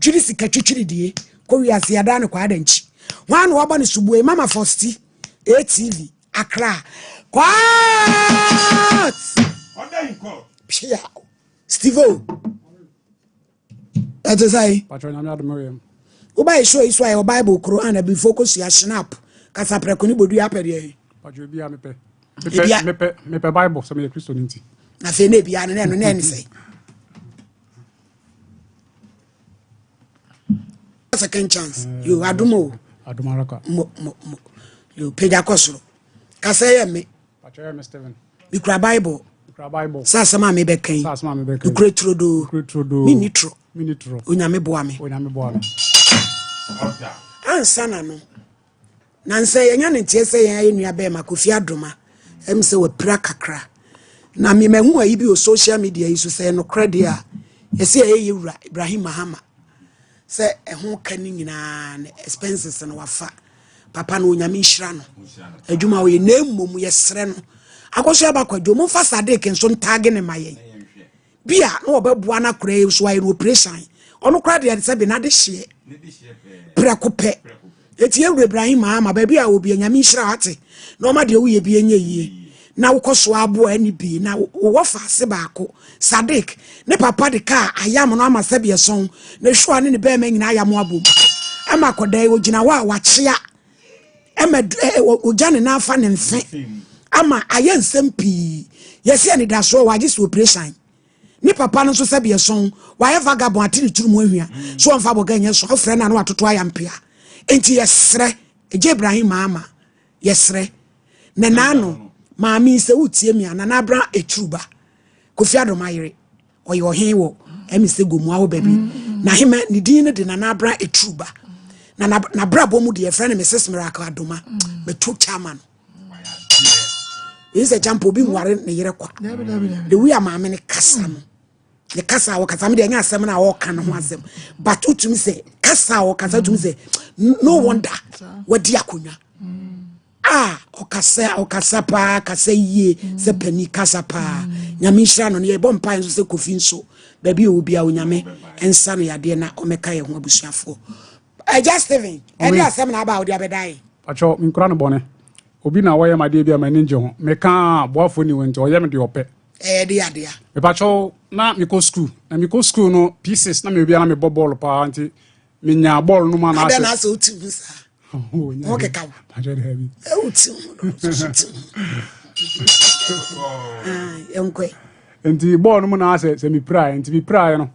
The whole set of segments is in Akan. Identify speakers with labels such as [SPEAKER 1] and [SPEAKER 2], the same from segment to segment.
[SPEAKER 1] dwiri sika twitwiri die ko wi ase ada ne kwa adanchi wan wo ba ne subue mama fosti ATV Accra kwat pia Steve that is I
[SPEAKER 2] patron na admire
[SPEAKER 1] wo ba show iso ayo Bible Quran na be focus ya snap kasa prekoni bodu apede
[SPEAKER 2] patron bia mepe Bible so me Christo nti
[SPEAKER 1] na fe na bia ne no na ni say second chance you adumo
[SPEAKER 2] adumaraka
[SPEAKER 1] you peja kosoro kasa ye me
[SPEAKER 2] patron me Steven
[SPEAKER 1] bikra Bible sasa ma me bekan ukretrodo minitro onyame boa me ansana no nanse yenya ne tie se yen enua be ma kofi adoma em se we pra kakra na me mahu ayi bi o social media yi so se no credit a yesi ye wura Ibrahim Mahama se ehun kan nyina na expenses no wafa papa no onyame nhira no adwuma wo ye na mmom ye sere no akoso abakwadwo mo fa Sadik nso ntage ne mayen bia no obebua na kura so ayi no operation ono kura de se be na de hye prekope eti ewu Ibrahim Mahama ba bia obi anyame nhira ate no ma de wuye bi enye yie na wokoso abo ani bi na wo fa se baako Sadik ne papa de ka ayam no ama se be son na hwa ne be ma nyina ayam abom ama kodai ogina wa wachia ema ojane na afa ne mfe ama ayensem pi yesi ani da so waje so operation ni papa no so se be son wa vagabond atini turumu ahua so onfa boga nya so ofre na no atoto ayampia enti yesre eje Ibrahim Mahama yesre na nano maami se utie mi ana na bra etruba Kofi Adomayire oye ohen wo emi se gomu awo baby na hima ni din ne de na bra etruba na bra bomu de friend Mrs Miracle Adoma me to chairman is a jump obi nware ne yere kwa the we am maame ne kasa no ne kasa wo kasa me de nya asem na wo ka no ho asem but utumi say kasa wo kasa utumi say no wonder wadi akonya okasa pa kasa yie se pani kasa pa nyame hira no ne bo mpa nso se Kofi nso da bi obi a onyame ensa no yade na omeka ye ho abusuafo just Steven edi asem na aba odi abedai
[SPEAKER 2] acho minkura no bone obi na waye made bia mani nje ho meka boafo ni wonte oye me de ope
[SPEAKER 1] de adea
[SPEAKER 2] me pacho na miko school no pieces na me bia na me ball pa anti me nya ball no ma na ase
[SPEAKER 1] na so uti sa okay ka
[SPEAKER 2] pacho de heavy
[SPEAKER 1] uti enkwe
[SPEAKER 2] enti ball no na ase se me pray enti me pray no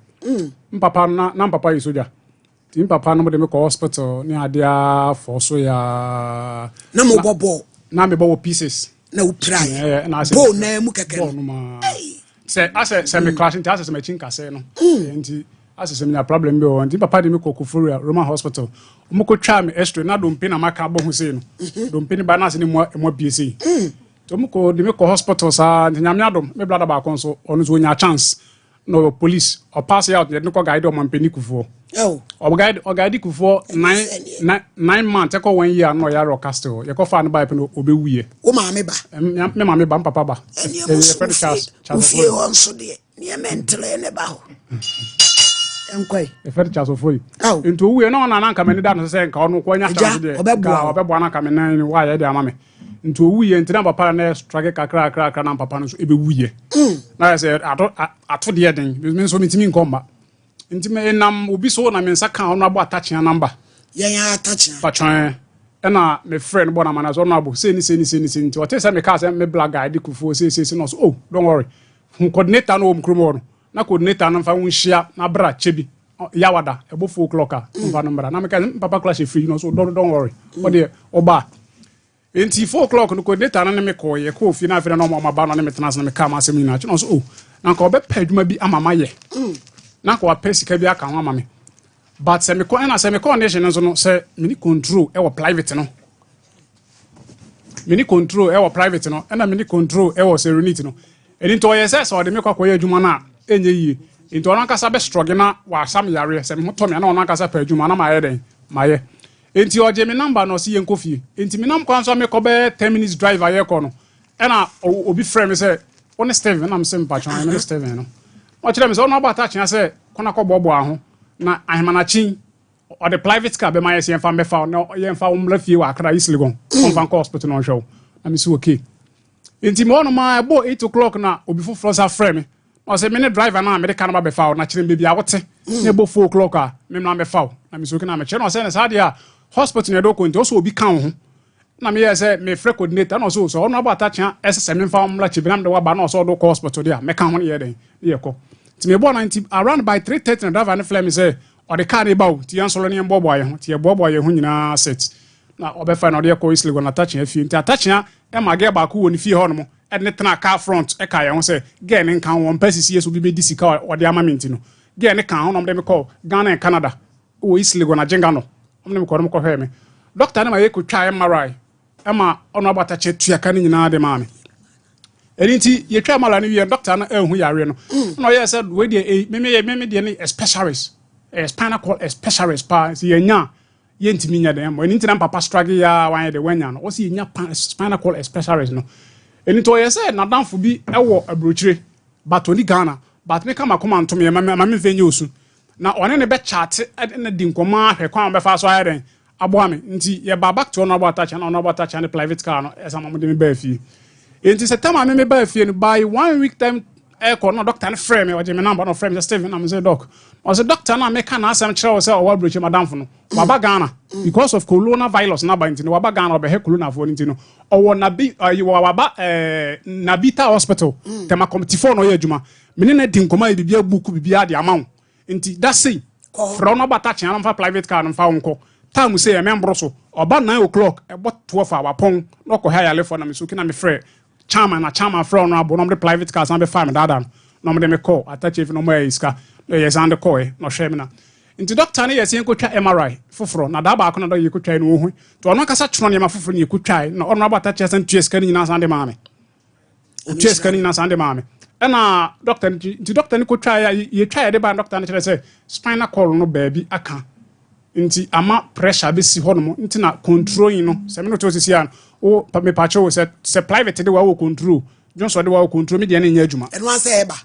[SPEAKER 2] papa na papa yi soja tim papa no de me ko hospital ni adea for so ya
[SPEAKER 1] na mo bobo
[SPEAKER 2] na me bobo pieces
[SPEAKER 1] na u pray bo na mu keke
[SPEAKER 2] no ma se me class into ase me chinka se no enti ase se me na problem be o enti papa de me ko Kufuria Roman Hospital mo ko twa me extra na do mpi na maka bo hu se no do mpi ni ba na se ni mo BC to mo ko de me ko hospital sa enti nyame adom me brother ba kon so ono so nya chance no police or pass out de no guide o mampeni Kufuo o guide Kufuo 9 months e ko 1 year no ya ro castle ye ko fa no ba pe no obewuye
[SPEAKER 1] o ma me ba
[SPEAKER 2] me ma me ba papa ba
[SPEAKER 1] e fed chance fie on so de ne mentle ne ba ho enkwai
[SPEAKER 2] e fed chance of foi into wuye no na nka me ne da no se nka ono ko nya chance de ka obebo na ka me nan wa ye de ama me into wuye ntina papa na strike kakra na papa no so ebewuye na say ato de den me so mitimi nkomba ntime nam obi so na me nsa kan ono abo attach number
[SPEAKER 1] ya attach
[SPEAKER 2] patron na me friend bona mana so no abo say ni nti o te say me ka say me black guy de Kufuo say no so oh don't worry coordinator no omkromo no na coordinator na fa wonhia na bra chebi yawada ebo 4 o'clock mfa no bra na me ka papa class e free no so don't worry o de oba enti 4 o'clock no coordinator na me ko ye ko fi na afira no ma ba no me tena na me ka ma asem ni na no so oh na ka obe paduma bi amama ye na ko apesika bi aka ho ama me but se me ko na se me condition nso no se mini control e wo private no mini control e wo private no na mini control e wo serenity no eni to ye se so de me kwakoye adwuma na enye yie enti ona kasa be struggle na wa sam yare se me to me na ona kasa pa adwuma na ma ye den ma ye enti oje me number no si ye nkofie enti me nam kwa nso me ko be 10 minutes drive aye ko no na obi frame me se one Steven na me se mpatwa me Steven no o kire me se ona ba attach ya se kona ko bobo aho na ahemanachi or the private car be my yes yemfa befa no yemfa umla fie wa akra isle gon on hospital no show na me so okay enti mo no ma bo 8 o'clock na obi foforo sa frame o say me ne driver na me de kan ba befa na kire be a wote na bo 4 o'clock a me na befa na me so okay na me kire no say na sa dia hospital ne do ko enti o so obi kan ho na me say me free coordinator na so no about acha ss me fa umla chibinam de wa ba na so do hospital dia me kan ho ne ye den ye ko ti me bo 90 around by 3:30 na driver ne flame say or the car about ti ansolo ne mbobo aye ho ti e bobo aye ho nyina set na obefa na de ko isle go na touch afie nti attach ya e ma ge ba ko woni fie ho no mo e ne tena car front e ka ye ho se ge ne kan won pasisi yeso bi be disika o de amamenti no ge ne kan ho no de me call Ghana and Canada o isle go na jenga no omne me ko no ko hwe me doctor na ma ye ko twa MRI e ma ono abata che tuaka ne nyina de ma me enti ye twa mala ne wi doctor na ehu yare no no ye said we de me de ne specialist spinal cord specialist pa si yenya yentimi nya dem eni ntina papa struggle ya wan de wanya no o si yenya spinal cord specialist no eni to ye say na danfo bi ewo abrochire but oni Ghana but me kama koma ntom ye ma me fenye osu na one ne be chat na di nkoma ahwe kwa be fa so ayren aboa me nti ye ba back to no about touch na no about touch na private car no esa ma mo de me ba afie enti se tama me ba afie no by 1 week time no doctor na frame o je me number no frame Steven na me say doc o say doctor na me can asem kire o say o wa broche madam fo no waba Ghana because of coronavirus na ba ntino waba Ghana obe he corona fo ntino o wo na bi you waba Nabita hospital tema committee fo no ye adwuma me na di nkoma e bibia buku bibia de amaw nti that say from no bata chan fa private car no fa wonko time say e membro so oba 9 o'clock e bot 12 hour pon no ko ha ya le fo na me so kina me frɛ chairman from no abo no the private cars and be farm dada no me me call attach if no more iska yes and call no share me na nti doctor na yes yen ko twa MRI foforo na da ba ko na do ye ko twa no hu to ono kasa tro ne ma foforo ne ko twa na ono aba attach san tue ska ni na san de maame tue ska ni na san de maame na doctor nti doctor ni ko twa ye twa de ba doctor na kire say spinal cord no baabi aka nti ama pressure be si hono nti na controlling no se me no to sisi an o me pacho se private de wa wo control Johnson de wa control me de na nya adwuma
[SPEAKER 1] eno ase eba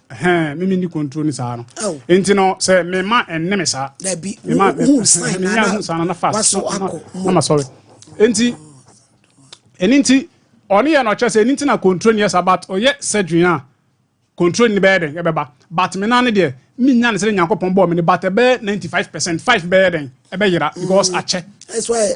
[SPEAKER 2] me ni control ni sa no nti no se me ma enne me sa
[SPEAKER 1] da bi
[SPEAKER 2] me ma
[SPEAKER 1] sign
[SPEAKER 2] na sa na fast
[SPEAKER 1] waso ako
[SPEAKER 2] no sorry nti oni ya no chese nti na control ni yes about oye surgery na control ni be den e beba but me na ne de mi nya ne se nyankopon bo me ne but be 95% 5 be den e be yira because ache
[SPEAKER 1] that's why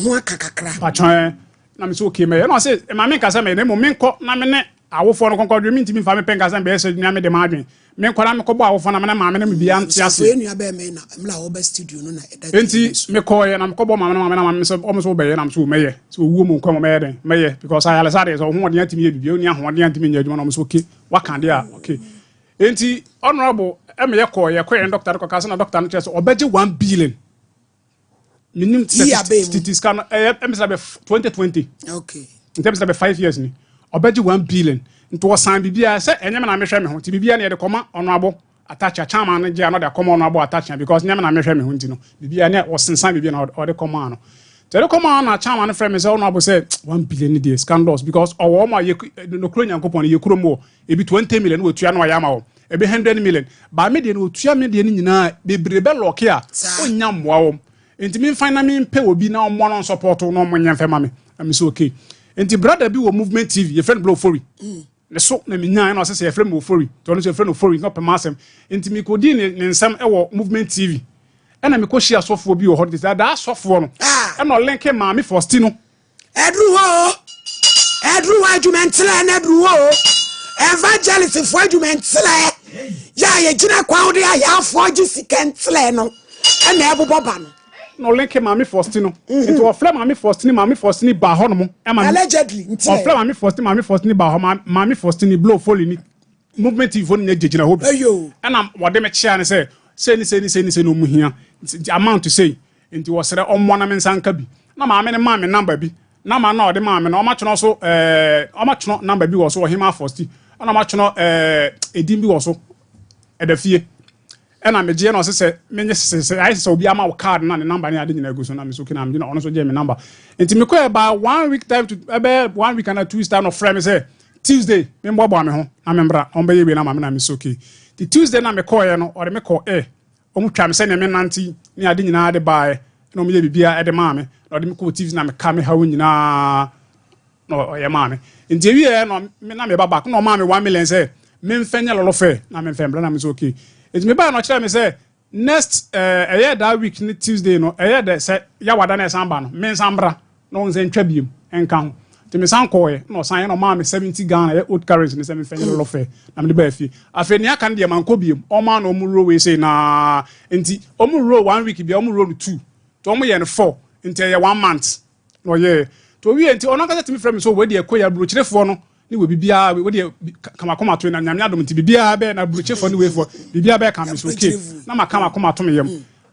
[SPEAKER 1] hu akakakra
[SPEAKER 2] patron na me so okay me no say ma me kasa me ne mo me nko na me ne awofo no konko mi ntimi fa me pen kasa be se nya me de ma adwen me nko na me ko bo awofo na me na ma me na me bia ntia se
[SPEAKER 1] enu abe me na mla wo be studio no na
[SPEAKER 2] enti me ko ye na me ko bo ma me so o me so be ye na me so me ye so wuo mu nko me ye den me ye because I already so ho de antimi ye bibia oni ahode antimi nya adwuma na me so okay waka de a okay enti honorable me ye ko ye doctor ko kasa na doctor no chese obeje 1 billion minim statistics can emisa be 2020
[SPEAKER 1] okay
[SPEAKER 2] in terms of 5 years ni obeje 1 billion into wasan bibia se enyem na mehwe me ho ti bibia na de koma ono abo attach a chairman na je ano de koma ono abo attach because nyem na mehwe me ho ntino bibia na osensan bibia na o de koma ano te de koma na chairman frame me se ono abo se 1 billion ni de scandals because owo ma no kro nyankopon ye kro mo ebi 20 million wo tua na wa ya ma wo ebi 100 million ba me de no tua me de ni nyina bebrebe lock a onya mmoa wo enti me find na me pay obi na omo no support no omo nyamfa ma me am so okay enti brother bi wo movement TV ye friend blow fori ne so na me nyaa na se ye friend mo fori to no se friend no fori no pemasem enti me ko di ne nsam e wo movement TV e na me ko share sofo bi wo hot da sofo no e no link ma me Faustino
[SPEAKER 1] edru adjumentle na edru ho evangelist for adjumentle ya ye gina kwa wo de ya afo gi sikentle no e na ebobo ba no
[SPEAKER 2] no link mami Faustino into o flame mami Faustini ba ho no mo
[SPEAKER 1] allegedly
[SPEAKER 2] nti o flame mami Faustini ba ho mami Faustini blow folly ni movement ifo ni jejina ho bi na wode me chia ne say no mu hia amount to say nti wo sere ommo na me nsanka bi na mami ne mami number bi na ma na ode mami na o ma chono so o ma chono number bi wo so o hima Fausti na ma chono edin bi wo so edafie ena meje na se menye se ai se obi ama card na ne number ni ade nyina egu so na me so kina me na ono so je me number enti me ko ba 1 week time to ebe 1 week and 2 star no frame say Tuesday me mbo me ho na me mbra on be ye na ma me na me so okay the Tuesday na me call ye no or me call omu twa me se ne me nanti ne ade nyina ade bae na omu ye bibia ede ma me na ode me ko TV na me ka me ha nyina no ye ma me nti ewie no me na me baba na o ma me 1 million say me mfanya lolo fe na me mfembla na me so okay nti me ba no kire me say next that week ni Tuesday no the say ya wada na esamba no me nsambra no nse ntwa biem enka ho nti me san koye no san no ma me 70 Ghana ye old currency ni say me mfanya lolo fe na me ba afi afi ni aka de man ko biem o ma no mu ro we say na nti o mu ro 1 week bia o mu ro 2 to o mu ye no 4 nti ye 1 month no ye to wi nti ono ka timi frame so we de ekoya brochirefo no ni we bibia we de kamakoma to na nyame adom nti bibia be na brochirefo ni we fo bibia be kam so okay na makamakoma to me yam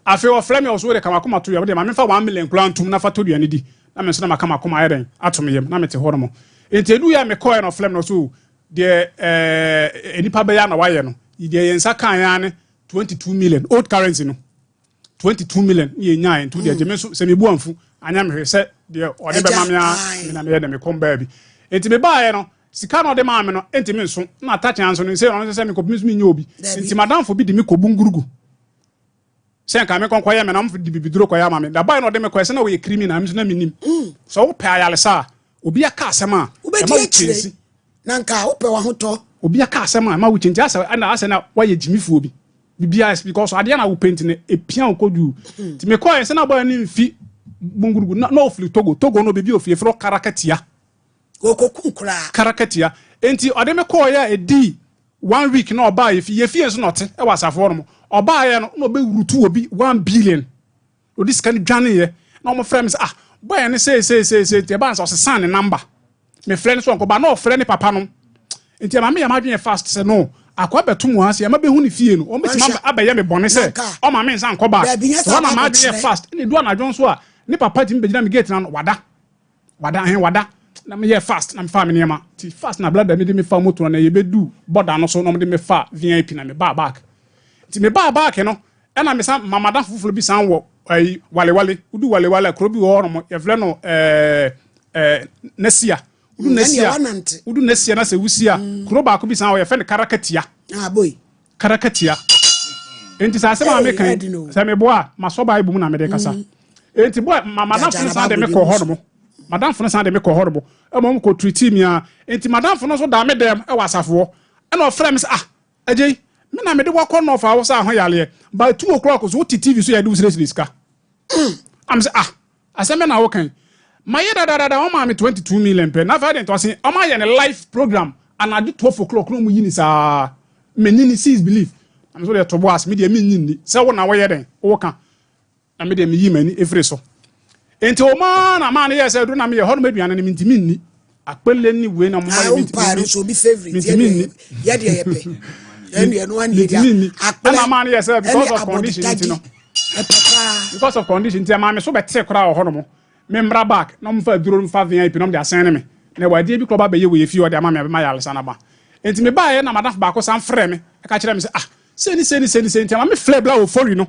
[SPEAKER 2] afi o frame o so we de kamakoma to we de ma me fa 1 million klantum na fa to duane di na me so na makamakoma ayeden ato me yam na me te hono mo nti edu ya me koy no frame no so de enipa be ya na waye no de yensa kan ya ne 22 million old currency no 22 million ye nyaa ntu de je so se me bu amfu anya me hwese de ode be mamia me na me de me komba bi enti me baaye no sika no de ma me no enti me nso na attach anso no se no se me ko mi nya obi enti madam fo bi de me ko bungurugu se nka me konko ye me na mfo de bibiduro ko ya ma me da baaye no de me ko se na we criminal me so na minim so wo pe ayale sa obi aka asema e ma wuchensi
[SPEAKER 1] na nka wo pe wa hoto
[SPEAKER 2] obi aka asema ma wuchensi asa na wa ye jimifu obi bibia because ade na wo paint ne epia okodu ti me ko ye se na boy ni mfi bungurugu no ofli togo no bebi ofie fro karakatia
[SPEAKER 1] okunkura
[SPEAKER 2] karakatia enti ode me call ya edi 1 week na oba ye fie so note e wasafo no oba ye no no be wurutu obi 1 billion odi scan dwane ye na mo friends boy ne say te ban so san ne number me friend so ko ba no friend papa no enti ma me ya madwen fast say no akwa betum ha se ma be hu ne fie no o me ma abaye me bone say o ma me nsan ko ba so na ma madwen fast ne do na dwon so ni papa ti mbegina me gate na wada na me ye fast na me fa me niema ti fast na blood me de me fa moto na ye bedu border no so na me de me fa VIP na me ba back ti me ba back no e na me san mamada fufulu bi san wo wale udu wale akro bi wo no ye vle no nesia udu nesia na se wusia kro ba ko bi san wo ye fe ne karakatia
[SPEAKER 1] boy
[SPEAKER 2] karakatia enti sa se ma me kan se me boa maso ba ibu mu na me de kasa enti boy madam funu san de me ko hormo madam funu san de me ko hormo e mo ko treat me a enti madam funu so da me dem e wasafo e no friends ajey me na me de wa no fa wo sa ho yale by 2 o'clock so TV so ya do serious ka am say aseme na wo kan my da o ma me 22 million pe na fa de to say o ma ye ne live program and at 12 o'clock no mu yini sa me ni sees believe am so de to boss me de me nyini say wo na wo ye den wo kan na me de me yi mani efre so enti o ma na ma na yes do na me ye ho no maduane ne mintimi nni akpele ni we na mo ma
[SPEAKER 1] mintimi so be favorite ye de ye pe enu no ani dia
[SPEAKER 2] akpele na ma na yes because of condition no because of condition ti ma me so bete kora ho no mo me mra back na mo fa duro mfa VIP no de asene me na wade bi kloba be ye we fi o de ma me ya alesa na ba enti me ba ye na madaf ba ko san frɛ me e ka kire me say seni ti ma me flare bla o fori no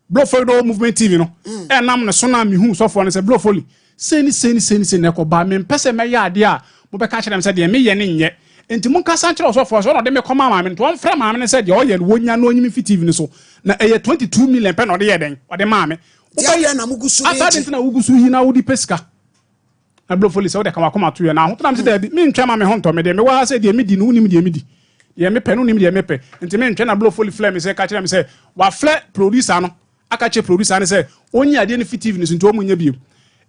[SPEAKER 2] Blofoli do movement TV no e nam ne so na me hu so for ne se blofoli seni ne ko ba me pese me ya ade a mo be ka kire me se de me ye ne nye enti mun ka san kire so for so no de me koma ma me to on frɛ ma me ne se de o ye wonya no onyimi fi TV ne so na e ye 22 million pe no de ye den o de ma me
[SPEAKER 1] ya na mugusu
[SPEAKER 2] de ata de na wugusu yi na wudi pesika na blofoli se o de ka makoma to ye na ho to na me se de me ntwa ma me ho nto me de me wa se de me di no unim de me di ye me pe no nim de me pe enti me ntwa na blofoli flare me se ka kire me se wa flare producer no akache producer ne say onyi ade ne fit TV ne so nto omunya biem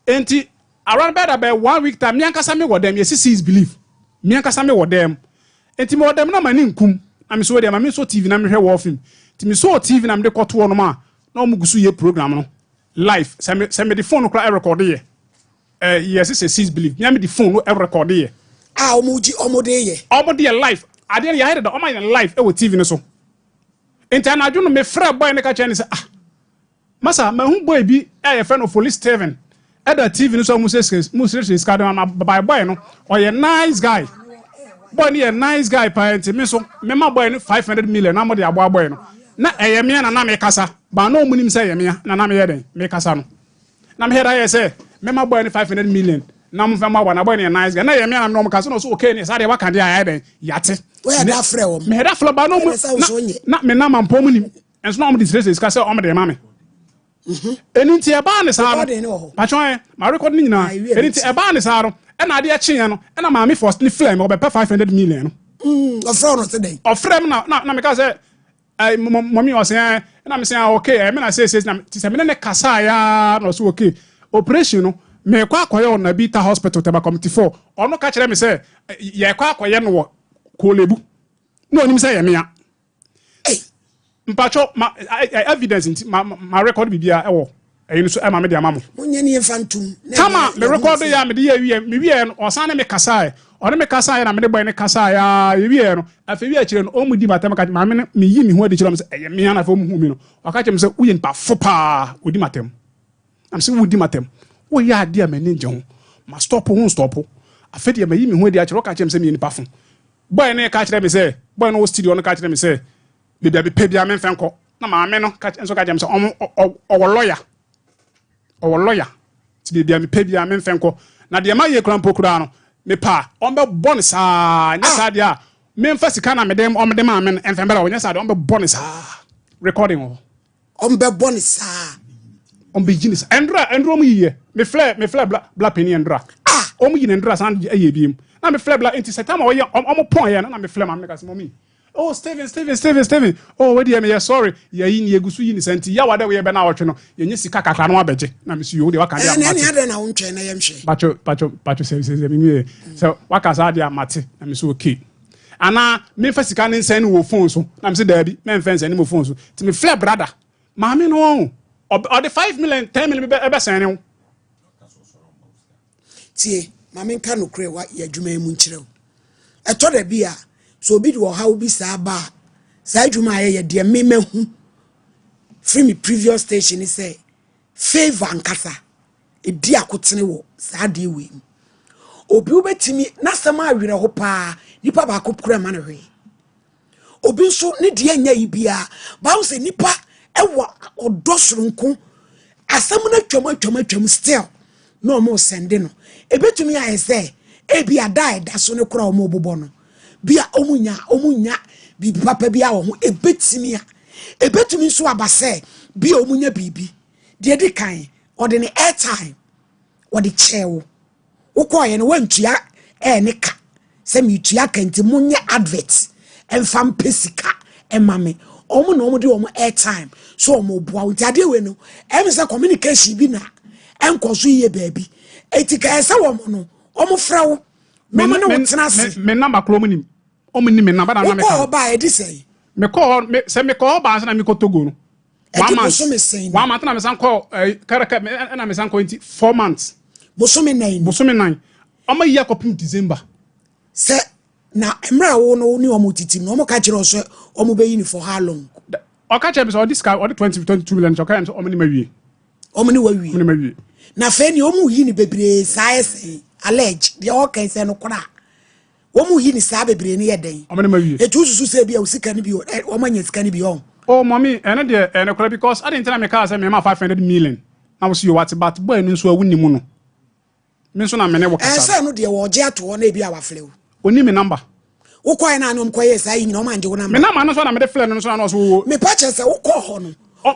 [SPEAKER 2] enti around by 1 week time miankasa me wodem yes sees believe miankasa me wodem enti me wodem na mani nkum na me so wodem ma me so TV na me hwe wo film enti me so TV na me de kwoto no ma na omugusu ye program no live se me the phone kra record ye yes sees believe me the phone no record ye omode ye live ade ye hide da o ma ye live e wo TV ne so enti na adwo no me fra boy ne ka che ne say Masa hu boy bi e fe no police Steven e da TV no so mu se skado na boy no oye nice guy boy ni nice guy parent me so me ma boy no 500 million na mo de abo boy no na eye me na me kasa ba na omunim se ye me na me ye den me kasa no na me hear ye say me ma boy no 500 million na mo fa ma na boy ni nice guy na ye me na mo kasa no so okay ni sa de waka de aye den yate
[SPEAKER 1] we da frɛ wo
[SPEAKER 2] me da frɛ ba no mu na me na mampom nim and so no disgrace is kase o me de ma me enti e ba ne sa patron my record ni na enti e ba ne sa ro e na ade e chen no e na ma me first ni flame o be 500 million
[SPEAKER 1] no of no today
[SPEAKER 2] of frame na me ka say mommy was saying na me say okay me na say na ti say me ne kasa ya no so okay operation no me kwa akoye na Bita hospital teba committee 4 ono ka kire me say ye kwa akoye no wo kolebu no onim say ye me ya mpacho evidence ma record bibia ewo eyin so e ma me dia mamo
[SPEAKER 1] munye ni infantum
[SPEAKER 2] tama me record ya me dia wie no osan me kasa ono me kasa na me de boy ne kasa ya wie no afi wie akire no o mu di matem ka ma me yi mi ho adi kire me say eye me na fa mu hu mi no o ka kire me say uye npa fo pa odi matem am say odi matem wo ya ade a mani nje ho ma stop afi de ma yi mi ho adi akire o ka kire me say me ni pa fo boy ne ka kire me say boy no studio no ka kire me say bibia be pebia me mfenko na ma me no enso ka jem say o lawyer ti bibia me pebia me mfenko na de ma ye kran pokura no me pa on be born sa nya sa de a me mfa sika na me dem on me dem ma me enfembera o nya sa de on be born sa recording o
[SPEAKER 1] on be born sa
[SPEAKER 2] on be genius endra mu yiye me flare bla penny endra o mu yi endra san aye biem na me flare bla enti setama o ye o pon ye na me flare ma me ka se mommy. Oh, Steven. Oh, where do you sorry? Ya in ye gusu yin senti. Ya wada we be na watch no. Ye nye sika kakra no abeje. Na me su yo de waka dia mate.
[SPEAKER 1] Na ade na wontwe na yemhwe.
[SPEAKER 2] Pacho se me. So waka sa dia mate. Na me su okay. Ana me fa sika ne nsen wo phone so. Na me se dabi. Me mfa nsen ne mo phone so. Ti me flare brother. Ma me no. O the 5 million 10 million be sen ne.
[SPEAKER 1] Tie, ma me nka no kure wa ya dwuma mu nkirew. Eto da bia so obi do how bi sa ba sa dwuma ye de me mahu from the previous station is say favor nkasa e di akotene wo sa de we obi obetimi na sama awire ho pa nipa ba akokura ma ne hwe obi so ne de anya yi bia ba wo se nipa ewo odosoronko asam na twam still no mo sende no ebetumi aye say e bia dai da so ne kura o mo bobo no bia omunya bibi papa bia wo ho ebetimi so abase bia omunya bibi de di kan ode ne airtime ode chewo ukoye no wantua ne ka se mitua ka nti munya advert enfam pesika emame omo no omo de omo airtime so omo bua nti ade we no em se communication bi na enkoso ye baabi etika ese wo no omo frawo no me no tenase
[SPEAKER 2] me number klo nim omo ni me number na me
[SPEAKER 1] ka ba e di say
[SPEAKER 2] me call ba na me ko Togo no 1 month 1 month na me san call karaka na me san call 4 months
[SPEAKER 1] bosome 9
[SPEAKER 2] omo yi akopim December
[SPEAKER 1] se na emra wo no ni omo titim no omo ka kire so omo be yin for how long
[SPEAKER 2] o ka kire so this guy or 22 million so ka omo ni mawie
[SPEAKER 1] na fe ni omo yi ni bebre sa ese allege de o kan se no kora omo yi ni sa bebre ni yeden
[SPEAKER 2] omo ni mawie
[SPEAKER 1] etu susu se bia usika ni bi omo nya sika ni bi on
[SPEAKER 2] oh mommy ene de ene kora because I didn't tell me car say me ma 500 million na was you what but boy no so awuni mu no me so na me ne wo kasa
[SPEAKER 1] se no de wo je ato na bi awaflew
[SPEAKER 2] oni me number
[SPEAKER 1] wo koy na no mkoye sa yi no ma nje wo number
[SPEAKER 2] me number no so na me de flare no so na so wo
[SPEAKER 1] me pa che se wo ko ho no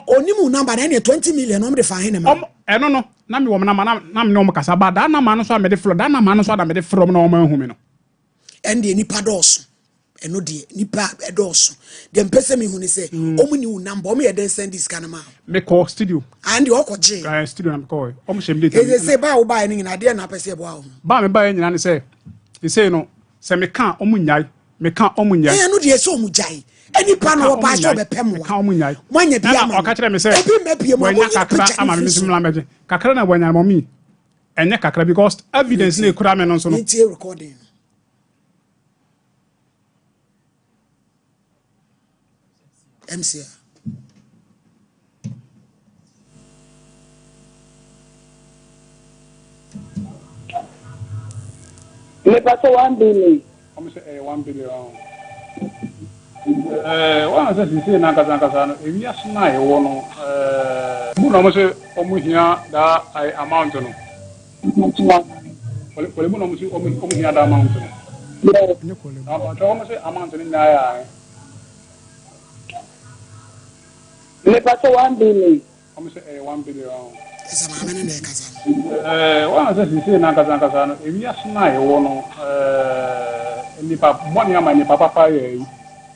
[SPEAKER 1] oni mu number na 20 million no me de fa he ne ma
[SPEAKER 2] eno no na me wo number na me no mo kasa ba da na ma no so me de flare da na ma no so da me de from no ma hu me no
[SPEAKER 1] ende ni pados eno de nipa edoso de mpese me hu ni se omu ni number omu ye den send this kana ma
[SPEAKER 2] me call studio
[SPEAKER 1] and you okoje
[SPEAKER 2] studio na me call omu shem data
[SPEAKER 1] e say ba wo ba ni na de na pese bo awu
[SPEAKER 2] ba me ba nyina ni say e say no se me kan omu nyai
[SPEAKER 1] eno de so omu jai eni pa no ba so be pem wa
[SPEAKER 2] kan omu nyai
[SPEAKER 1] mwanya bia ma
[SPEAKER 2] o ka kire me say
[SPEAKER 1] ebi me bia mo
[SPEAKER 2] omu kakra ama me simla meje kakra na wanya mommy enye kakra because evidence na ekura me no so no
[SPEAKER 1] it's recording MCA
[SPEAKER 3] me paso 1 billion
[SPEAKER 2] I'm say 1 billion one say na kasa no ewi asna e wo no mu na mo say omu hia da amount no kole mu na mo say omu hia da amount no
[SPEAKER 3] yeah
[SPEAKER 2] omu say amount ni na ya
[SPEAKER 3] Me pass 1 billion.
[SPEAKER 2] I'm say 1 billion.
[SPEAKER 1] Esa maame ne na ekasa.
[SPEAKER 2] One say si na kasa no ewi asna e wo no nipa boni ama nipa papa ye.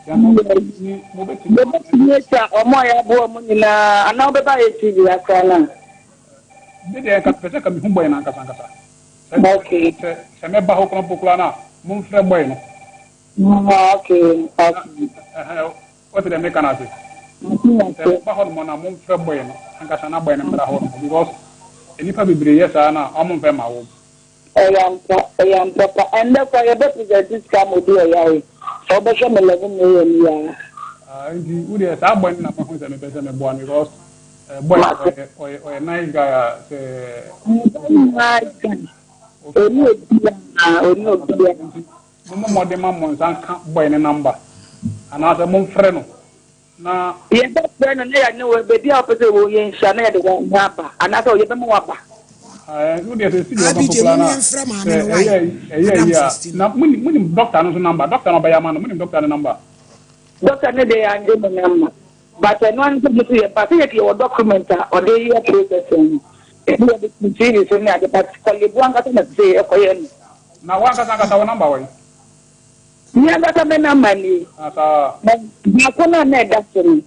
[SPEAKER 2] Ya no ni mo beti.
[SPEAKER 3] Me beti omo ya bo mo nyina ana obeba ye TV akra na.
[SPEAKER 2] Dede ka pese ka mi hu boy na kasa.
[SPEAKER 3] Okay.
[SPEAKER 2] Se me ba ho kon pokula na mo mfre boy no.
[SPEAKER 3] Okay.
[SPEAKER 2] What did I make an answer? Bahon mo mfre boy no ankasa na boy no mra ho no because enipa bebre yes na omo mfe ma wo.
[SPEAKER 3] Eyam papa and the for your better this come do ya. So be sure me 11 million ya.
[SPEAKER 2] Ndi we dey sa boy na ma ho se me pese me boy because boy or nice guy say mo mo de ma mo san ka boy ne number ana se mo mfre no na
[SPEAKER 3] ye be friend na ya no be dia opese wo ye nsha na ya de wo apa ana so ye be mo apa
[SPEAKER 2] we dey see the popular na na muni doctor no number doctor no ba ya ma no muni doctor no number
[SPEAKER 3] doctor ne de ya nge mo number but no an so do ye pa say your document or dey your processing e do the continue so na de but kwale bu anga na say e ko ye
[SPEAKER 2] na wa kasa wa number wa
[SPEAKER 3] ni anga me number ni
[SPEAKER 2] asa
[SPEAKER 3] na ko na doctor ni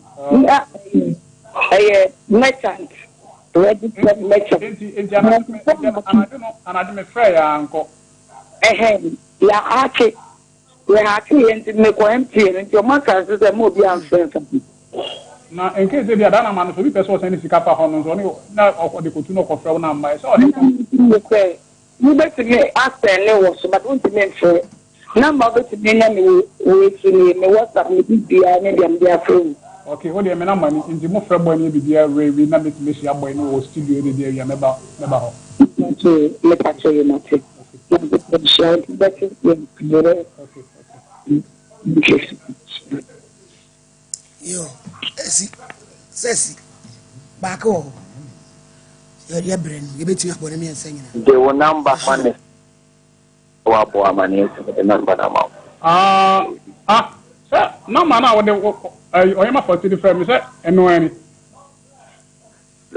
[SPEAKER 3] merchant registered merchant
[SPEAKER 2] ana me frɛ ya anko
[SPEAKER 3] ya ake yenti me ko empty nti o maka se mo bi anfrɛ
[SPEAKER 2] na in case they ada na man so bi person send sika fa hono so na o de kotu no ko frɛ na mba so o de
[SPEAKER 3] ni beti me after ne wo so but won't me frɛ number beti me na me we tuni me WhatsApp me bibia ne dem dia frɛ.
[SPEAKER 2] Okay, what do you mean? I'm in the friend boy, maybe the area, we never to miss your boy, no studio, the area, never.
[SPEAKER 3] Okay, let us show you nothing.
[SPEAKER 1] Yo, Sesi, back home. Your brain, you bet you up on me and singing.
[SPEAKER 4] They will number money. The number
[SPEAKER 2] sir, no man, I would. I am a 40 friend, sir, and no any.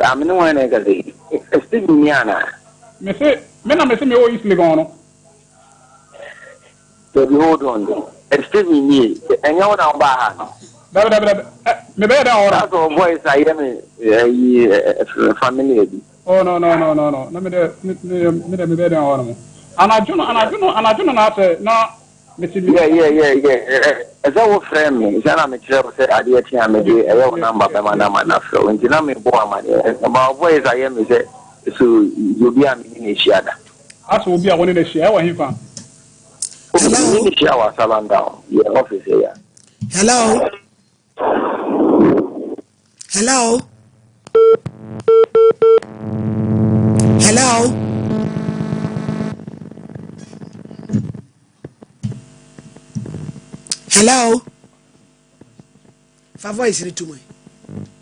[SPEAKER 4] I'm no one again. It's still Miana.
[SPEAKER 2] Monsieur, men are missing me all easily gone.
[SPEAKER 4] So you hold on. It's still me, and you're now back.
[SPEAKER 2] Maybe that's
[SPEAKER 4] all boys I am family.
[SPEAKER 2] Oh, no. Let me there on. And I do not say, no.
[SPEAKER 4] Yeah. As I was friend me, Jana Mitchell said, I did hear me a number by my name, and Jinami Boamani. About boys I am, so you'll be a miniature. As will be a one in the share when he found. Shower salon down, your office here.
[SPEAKER 1] Hello. Fa voice ni tumo.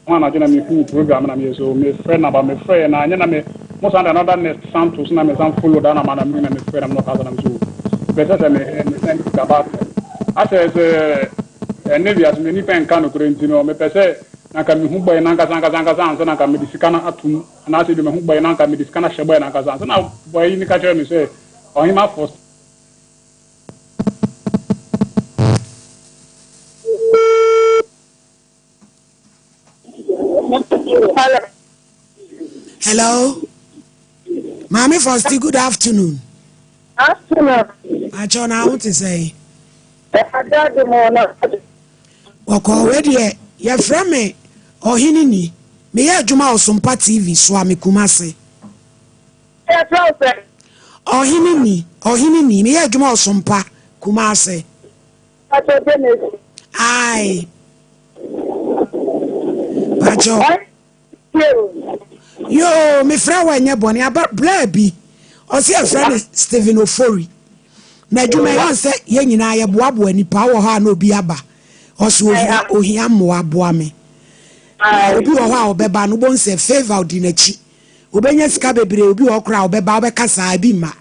[SPEAKER 2] Mwana jina mi fu program na mi so me friend na ba me friend na anya na me mo sanda another next Santos na me san follow down na ma na me na me friend am no ka na me so. Better say me send it about. As nevi as me ni pen kan no kurenti no me pese na ka mi hu boy na nka san na ka me disika na atum na ase de me hu boy na nka me disika na sheboy na nka san na boy ni ka chere me say on him first.
[SPEAKER 1] Hello. Mommy Frosty, good afternoon.
[SPEAKER 3] Afternoon.
[SPEAKER 1] I don't know what to say.
[SPEAKER 3] Okay,
[SPEAKER 1] already, you're from me. Or Hinini. Me a Juma or Sompa TV, Swami Kumase. Or Hinini, me a Juma or Sompa Kumase. Aye. Pacho. Yo, me friend when you're born, about Blabby. Or see a friend Stephen Ofori. Na Juma say, Yen and I boab when you power ha no biaba. Or so ohiam boame. Obi wa obeba no bon se favor dinachi. Obenya sika bebre obi wo kra obeba obekasa bi ma.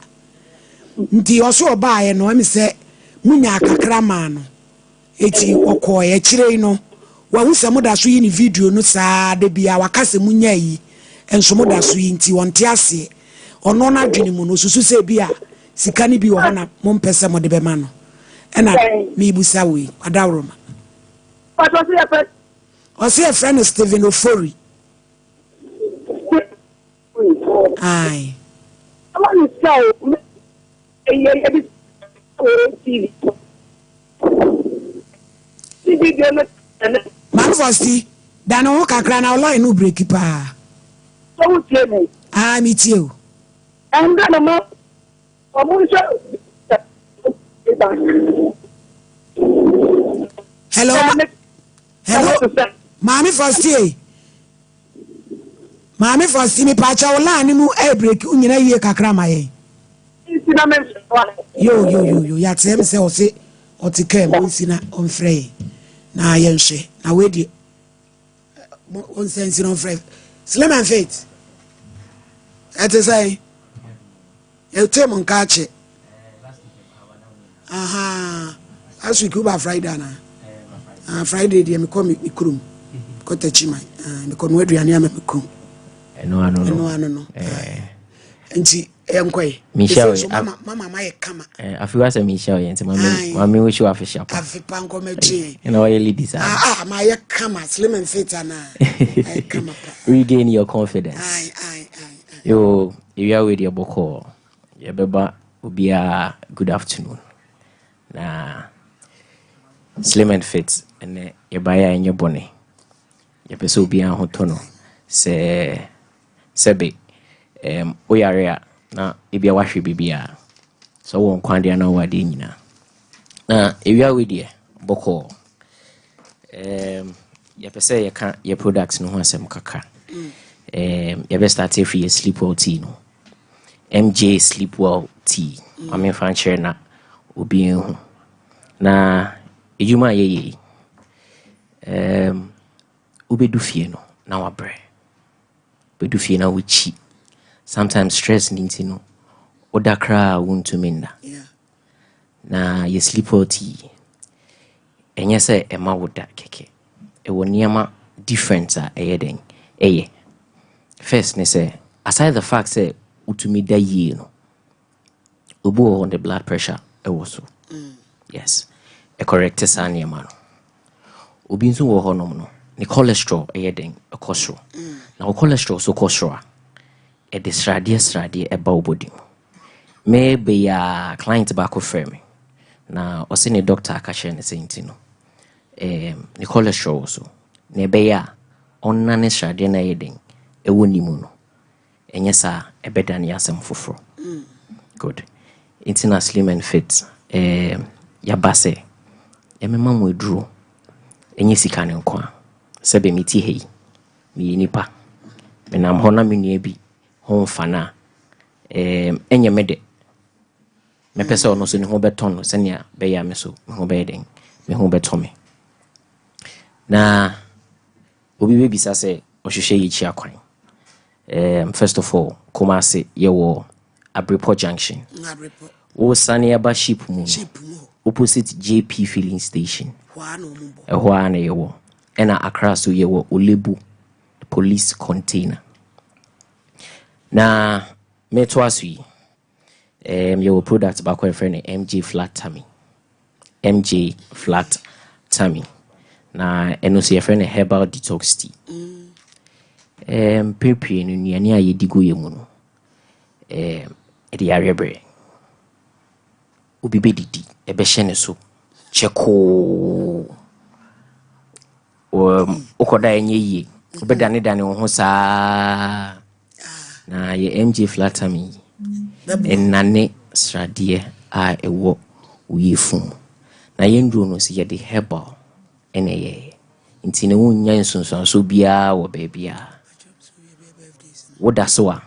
[SPEAKER 1] Nti oso oba ye no me se munya kakra ma no. Eti okoye kire no. wa hu se moda so yi ni video no saa de bia wakase munya yi enso moda so yi nti wonte ase ono na dwene mu no susu se bia sika ni bi wo na mo mpese mo de be ma no ena me busa we adawroma
[SPEAKER 3] But what's your friend?
[SPEAKER 1] What's your friend Stephen Ofori? Aye.
[SPEAKER 3] I want to tell TV.
[SPEAKER 1] Man Fosti, Dano Kakra na line no break pa.
[SPEAKER 3] So tell me.
[SPEAKER 1] Ah, meet you.
[SPEAKER 3] And then a month.
[SPEAKER 1] Hello. Hello. Mami Fosti. Mami Fosti mi pa cha ola ni mu e break unyina yie kakra ma ye. Yo ya tem se o se o ti ke mo sina on frey. Na ye nhwe. Na we di on sense on frey. Slim and Faith. At say you tem on catch. Aha. As we go by Friday na. Friday dey me come me krum. Ko tachima. Me come we aduane am me krum. No. Nti enkoy.
[SPEAKER 5] Michelle,
[SPEAKER 1] mama my kama.
[SPEAKER 5] I feel say Michelle yent mama we show official.
[SPEAKER 1] Afi pan ko mechi.
[SPEAKER 5] You know you ladies are.
[SPEAKER 1] My kama Slim and Faith na. I kama.
[SPEAKER 5] Regain your confidence.
[SPEAKER 1] Aye.
[SPEAKER 5] Yo, you are with your boko. Your beba will be a good afternoon. Na Slim and Faith and your buyer in your bonnet. Your person will be a hotono. Se sebe oyarea na ebia wahwe bibia so won kwande na wade nyina na ewia we de boko ye pese ye ka ye products no ho asem kaka ye be start free sleep well tea no MJ sleep well tea mame fan share na obi hu na ejuma ye obedu fie no na wabre bedu fie na wuchi sometimes stress ninti no odakra wontu minda na ye sleep out enye se ema woda keke e woniema different a eyeden eye first ne say aside the fact say utumi da yie no obu on the blood pressure e wo so yes e correct sane ma no obi nso wo honom no ni cholesterol eyeden e kosro na cholesterol so kosro e de sradie e ba obodi maybe ya client back frame na o se ni doctor aka share ne senti no ni cholesterol so na be ya onna ne sradie na yeden e woni mu no enye sa e beda ne asem foforo good intina Slim and Fit ya base e mema mu eduro enye sika ne nkwa sebe miti hei mi nipa menam hona menua bi ho mfana enye mede me pese ono so ne ho beton no senia be ya me so me ho be den me ho beton me na obi be bisa se ohwehwe yi chi akwan first of all Kumasi ye wo Abrepo junction wo sane aba ship mu opposite JP filling station hwa na ye wo ena Accra so ye wo Olebu police container na meto asui your product back when friend MJ flat tummy na eno so your friend herbal detox tea pepe no nuane a yedigo ye mu no e de arebre obi bedidi e be hye ne so cheko okoda enye yi obedane dane ho saa na ye MJ flatami enane sradie a ewo uyefum na yendro no se ye de herbal ene ye ntine wonya nsonsanso bia wo baabia woda so a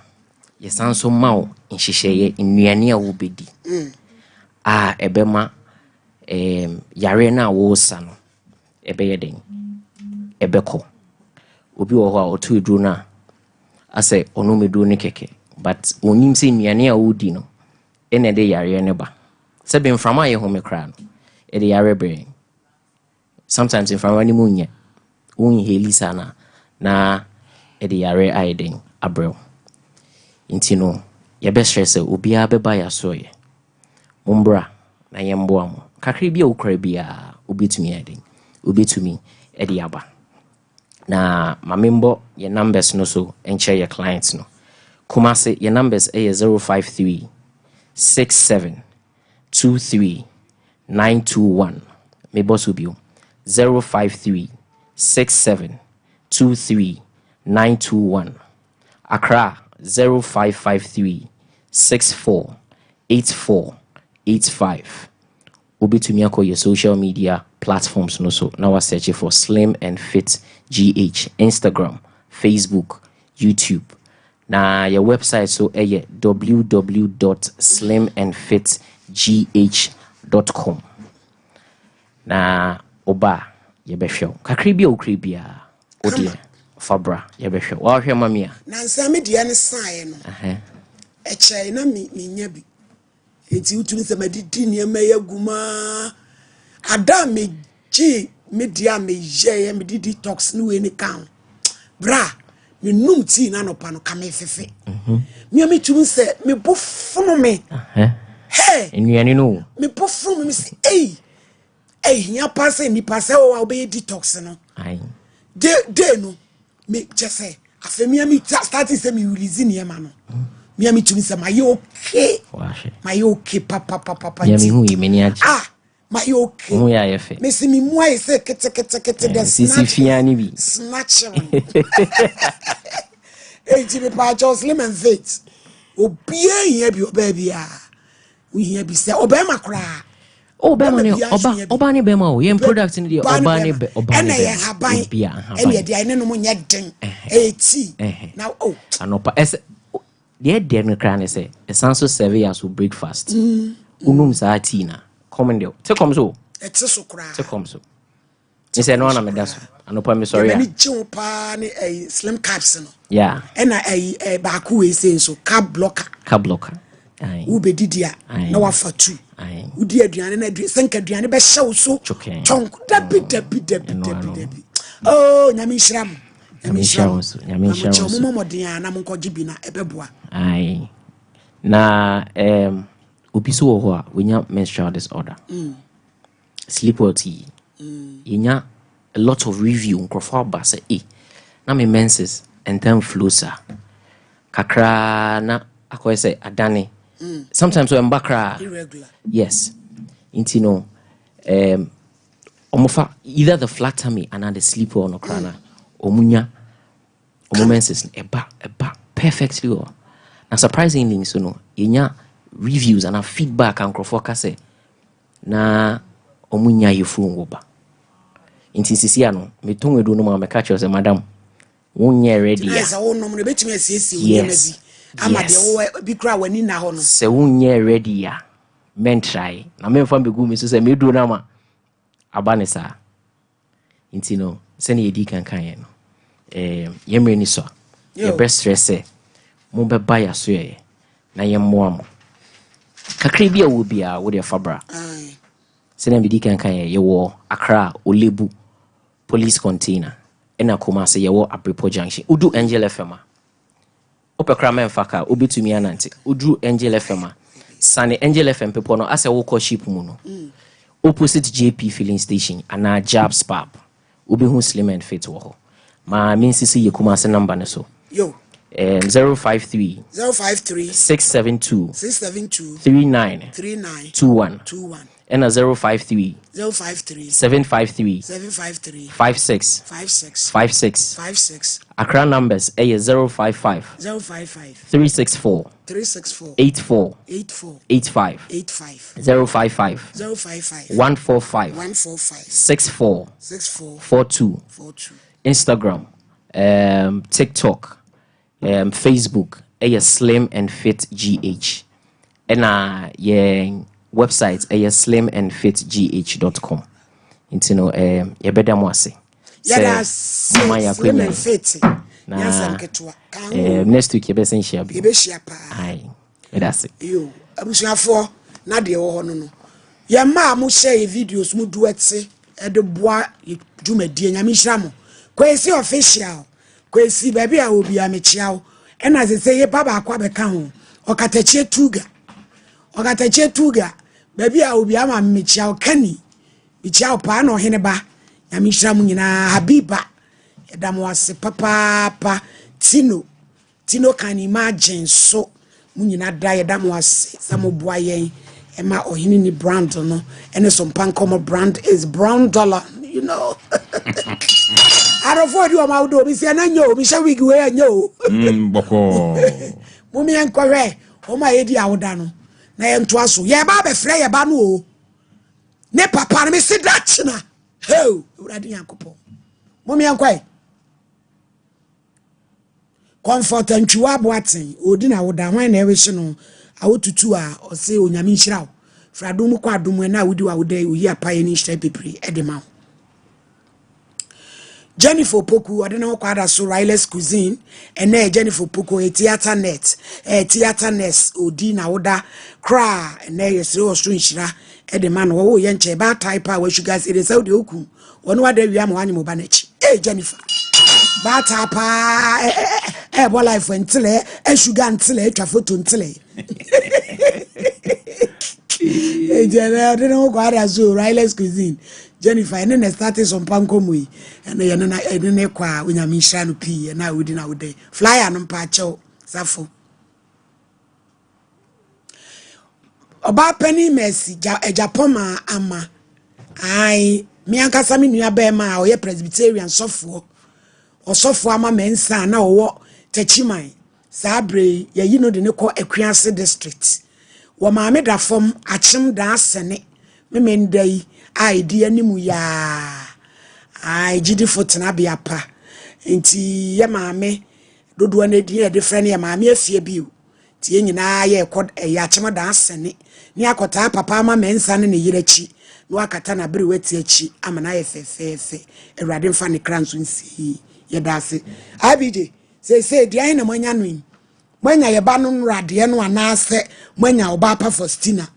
[SPEAKER 5] ye sanso mawo nhyehyeye nnuane a wo bedi a ebema yare na wo sa no ebe ye den ebeko obi wo ho a otu eduro na ase ono meduro ne keke but onim se nnuane a wodi no ene de yare ne ba se be mframa ye ho me kra no e de yare bre sometimes mframa ni munye unheli sana na ede yare aiden abrel intino ye best stress obia beba ya soye mumbra na yemboa mo kakri bia ukra bia obetumi aiden obetumi ede aba na mamembo ye numbers no so enche ye clients no Kumasi ye numbers a 053 67 23 921 me boss ubio 053 67 23 921 Accra 0553 64 84 85 Obi to me your social media platforms no so now I search for Slim and Fit GH Instagram Facebook YouTube na your website so www.slimandfitgh.com na oba ye behwe kakribia okribia odie fabra ye behwe wa hwe mamia
[SPEAKER 1] na nsa me dia ne sae no eche na mi nya bi enti utumi se madidi ne ma yaguma ada me ji me dia me ye me didi talks no we ni kan bra me num ti na no pa no ka me fefe me tumi se me bofono me hey
[SPEAKER 5] enuane no
[SPEAKER 1] me bofono me se nya passe ni passe o be detox no
[SPEAKER 5] ai
[SPEAKER 1] de no me just say afemi mi starting say me release ni ma no me tumi se my okay my okay papa
[SPEAKER 5] ya mi hu yimeni aji
[SPEAKER 1] my okay
[SPEAKER 5] mu ya yefe
[SPEAKER 1] me se mi mu ai se kete de
[SPEAKER 5] sisi fiani bi
[SPEAKER 1] snatching Ejimi pa Slim and Fit obia hia bi obia we hia bi se obema kra
[SPEAKER 5] obema ne oba ne bema o yen product ne de oba ne oba ne
[SPEAKER 1] bia ene de ene no mo nya den eti now
[SPEAKER 5] anopa ese de no kra ne se esanso serve ya so breakfast unum sa tina komende te kom so
[SPEAKER 1] etse so kra
[SPEAKER 5] te kom so ni se no na me daso anopa me sorry
[SPEAKER 1] ni chiu pa ni slim caps no
[SPEAKER 5] yeah
[SPEAKER 1] ena ba ku we say so carb blocker
[SPEAKER 5] ai
[SPEAKER 1] ube didia na wa fatu
[SPEAKER 5] ai
[SPEAKER 1] udi aduane na aduane senka aduane be hyew so chonk dabi oh nyame hyiram mo modin na mo nkogi bi na ebeboa
[SPEAKER 5] ai na obi so ho a wenya menstrual disorder sleepwalking yenya a lot of review nkrofo ba say na me menses and then flosa kakra na akoy say adane sometimes when bakra
[SPEAKER 1] irregular
[SPEAKER 5] yes intino omofa either the flat tummy and the sleep or no krana omunya omomenses eba perfectly well na surprisingly so no yenya reviews and a feedback and nkrofo say na omunya yefu ngoba inti sisia no metonwedo no ma meka che say madam wonye ready ya
[SPEAKER 1] yes wo no mo betimi asiesie wo bi ama de wo bi kra wani na ho no
[SPEAKER 5] se wonye ready ya men try na me fa begu me so say me do na ma abanisa inti no se ne yedi kan ye no yemre ni so ye best stress mo be ba ya so ye na ye mo am kakra bia wo bia wo de fabra se ne bidi kan ye wo Accra Olebu police container ena Kumasi ye wo Apripo junction udu Angel FM opekra men faka obetumi anante udu Angel FM sane Angel FM people no ase wo ship mu no opposite JP filling station ana Jabs pub obehu Slim and Fit wo ho ma minsisi ye Kumasi number ne so
[SPEAKER 1] yo
[SPEAKER 5] 053 672 39 21 and a 053 753 56 Accra numbers a 055 364 84 85 055 145 64 42 Instagram TikTok Facebook a Slim and Fit GH and website slimandfitgh.com intino yebeda mo ase
[SPEAKER 1] Slim and Fit na
[SPEAKER 5] next week yebesen share bi
[SPEAKER 1] yebeshia pa
[SPEAKER 5] ai that's it
[SPEAKER 1] yo abusuafo na de wo ho no ye ma mo share videos mu duete e de boa dwumadie nyame hira mo Kwesi official. Kwesi baby a obi a mechiao. And as I say ye baba akwa beka ho. Okatachie tuga. Okatachie tuga. Baby a obi ama mechiao kani. Mechiao pa no hene ba. Ya mishra mu nyina Habiba. Edam wase papa Tino can imagine so mu nyina da edam wase samoboa yen. Emma or hini ni brand no and Sompa Nkomo brand is brown dollar, you know. I don't afford you my do, Miss Yanyo, Miss Wig where yo.
[SPEAKER 6] Boko.
[SPEAKER 1] Mummy and Corre, oh my edi audano. Na em twaso. Ye ba be frey ba no. Ne papa me sit that na. Ho, uradi yankopo. Mummy and Quay. Comfort and chua boatin, odina woda when e wish no. Awotutu a o se onyame nhira wo fradom kwa dom na wudi wa wode oyi apaye ni nhira pepre edema Jennifer Poku ode na kwa da so Riles Cuisine ene Jennifer Poku theater net theater nest odi na woda kra ene yesre o so nhira edema no wo ye nche ba type a wa sugar ere saudi oku wono wada wi am wanyi mo ba na chi Jennifer ba tapa bo life ntile sugar ntile twa photo ntile I don't know what I saw. Riles Cuisine, Jennifer, and then I started Sompa Nkomo, and I didn't qua when I'm in Shanu P, and I wouldn't out day. Fly on Pacho, Safo. About Penny Mercy, a Japoma ama. I, me and Casami near Bema, or your Presbyterian software, or software ama mensa, now what Techimai, Sabre, you know the Noko Equiance district. Wa maame da fom achem da asene me mendai idea ni mu ya ai gidi fotena bia pa enti ye maame dodo na di e different ye maame afie biu ti ye nyina ye kod e ya achem da asene ni akota papa ma mensa ne yirachi no akata na bere wati achi amana ye fefefe ewrade mfa ne kranso nsi ye da ase abije say dia na manya no Mwenya yeba no nrade no anase mwenya oba pa Faustina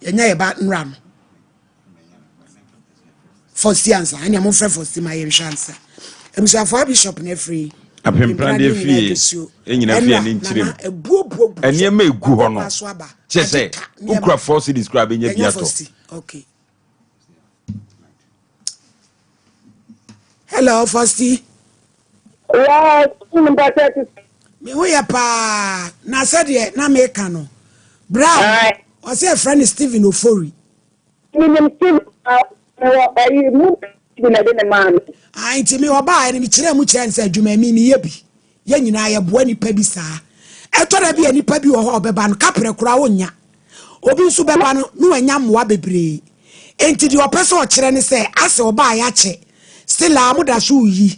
[SPEAKER 1] yenya yeba nra no Faustiansa anya mo frɛ Faustina ye hwansa emsuafo bishop na free
[SPEAKER 6] apemprande fie enyina fie ni nkyirem eniema egu ho no chese ukura force describe enya biato
[SPEAKER 1] okay hello Fausti.
[SPEAKER 3] Yes,
[SPEAKER 1] me ho ya pa na said na me ka no brown o say friend Stephen Ofori ai ti me oba ni kire mu kire nsa adwuma mi ye bi ye nyina ye boa nipa bi saa etora bi nipa bi wo ho obeba no kapre kura wonya obi nso beba no no anya moa bebre enti di opese o kire ne se ase oba ya che still amuda so yi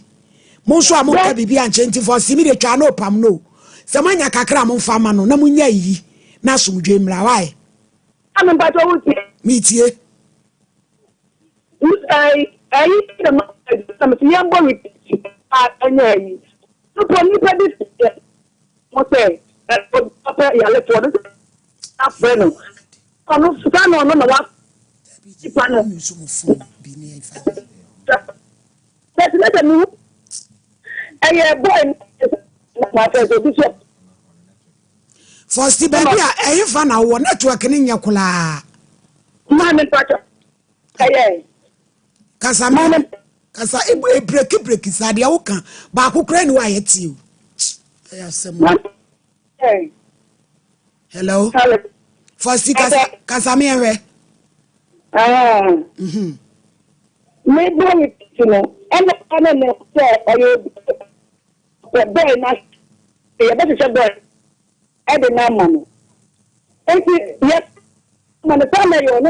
[SPEAKER 1] Monso amuka bibi anche nti for simi de twa no pam no. Se manya kakra mo mfa ma no na munya yi na somdwe mra why.
[SPEAKER 3] Am ba to wuti.
[SPEAKER 1] Mitie.
[SPEAKER 3] I some yambo with anya yi. So for me this mo say papa ya le for this afreno. Ono suka no no wa. Ipano. Let me boy
[SPEAKER 1] First baby e fa na wo network ni nya kula
[SPEAKER 3] ma me pacho
[SPEAKER 1] kasa e break sa de wo kan ba kokra ni wa yeti o hello first kasa me enwe
[SPEAKER 3] me boy you know and me say the boy na e be se boy e de na mano enti yes man the family yo no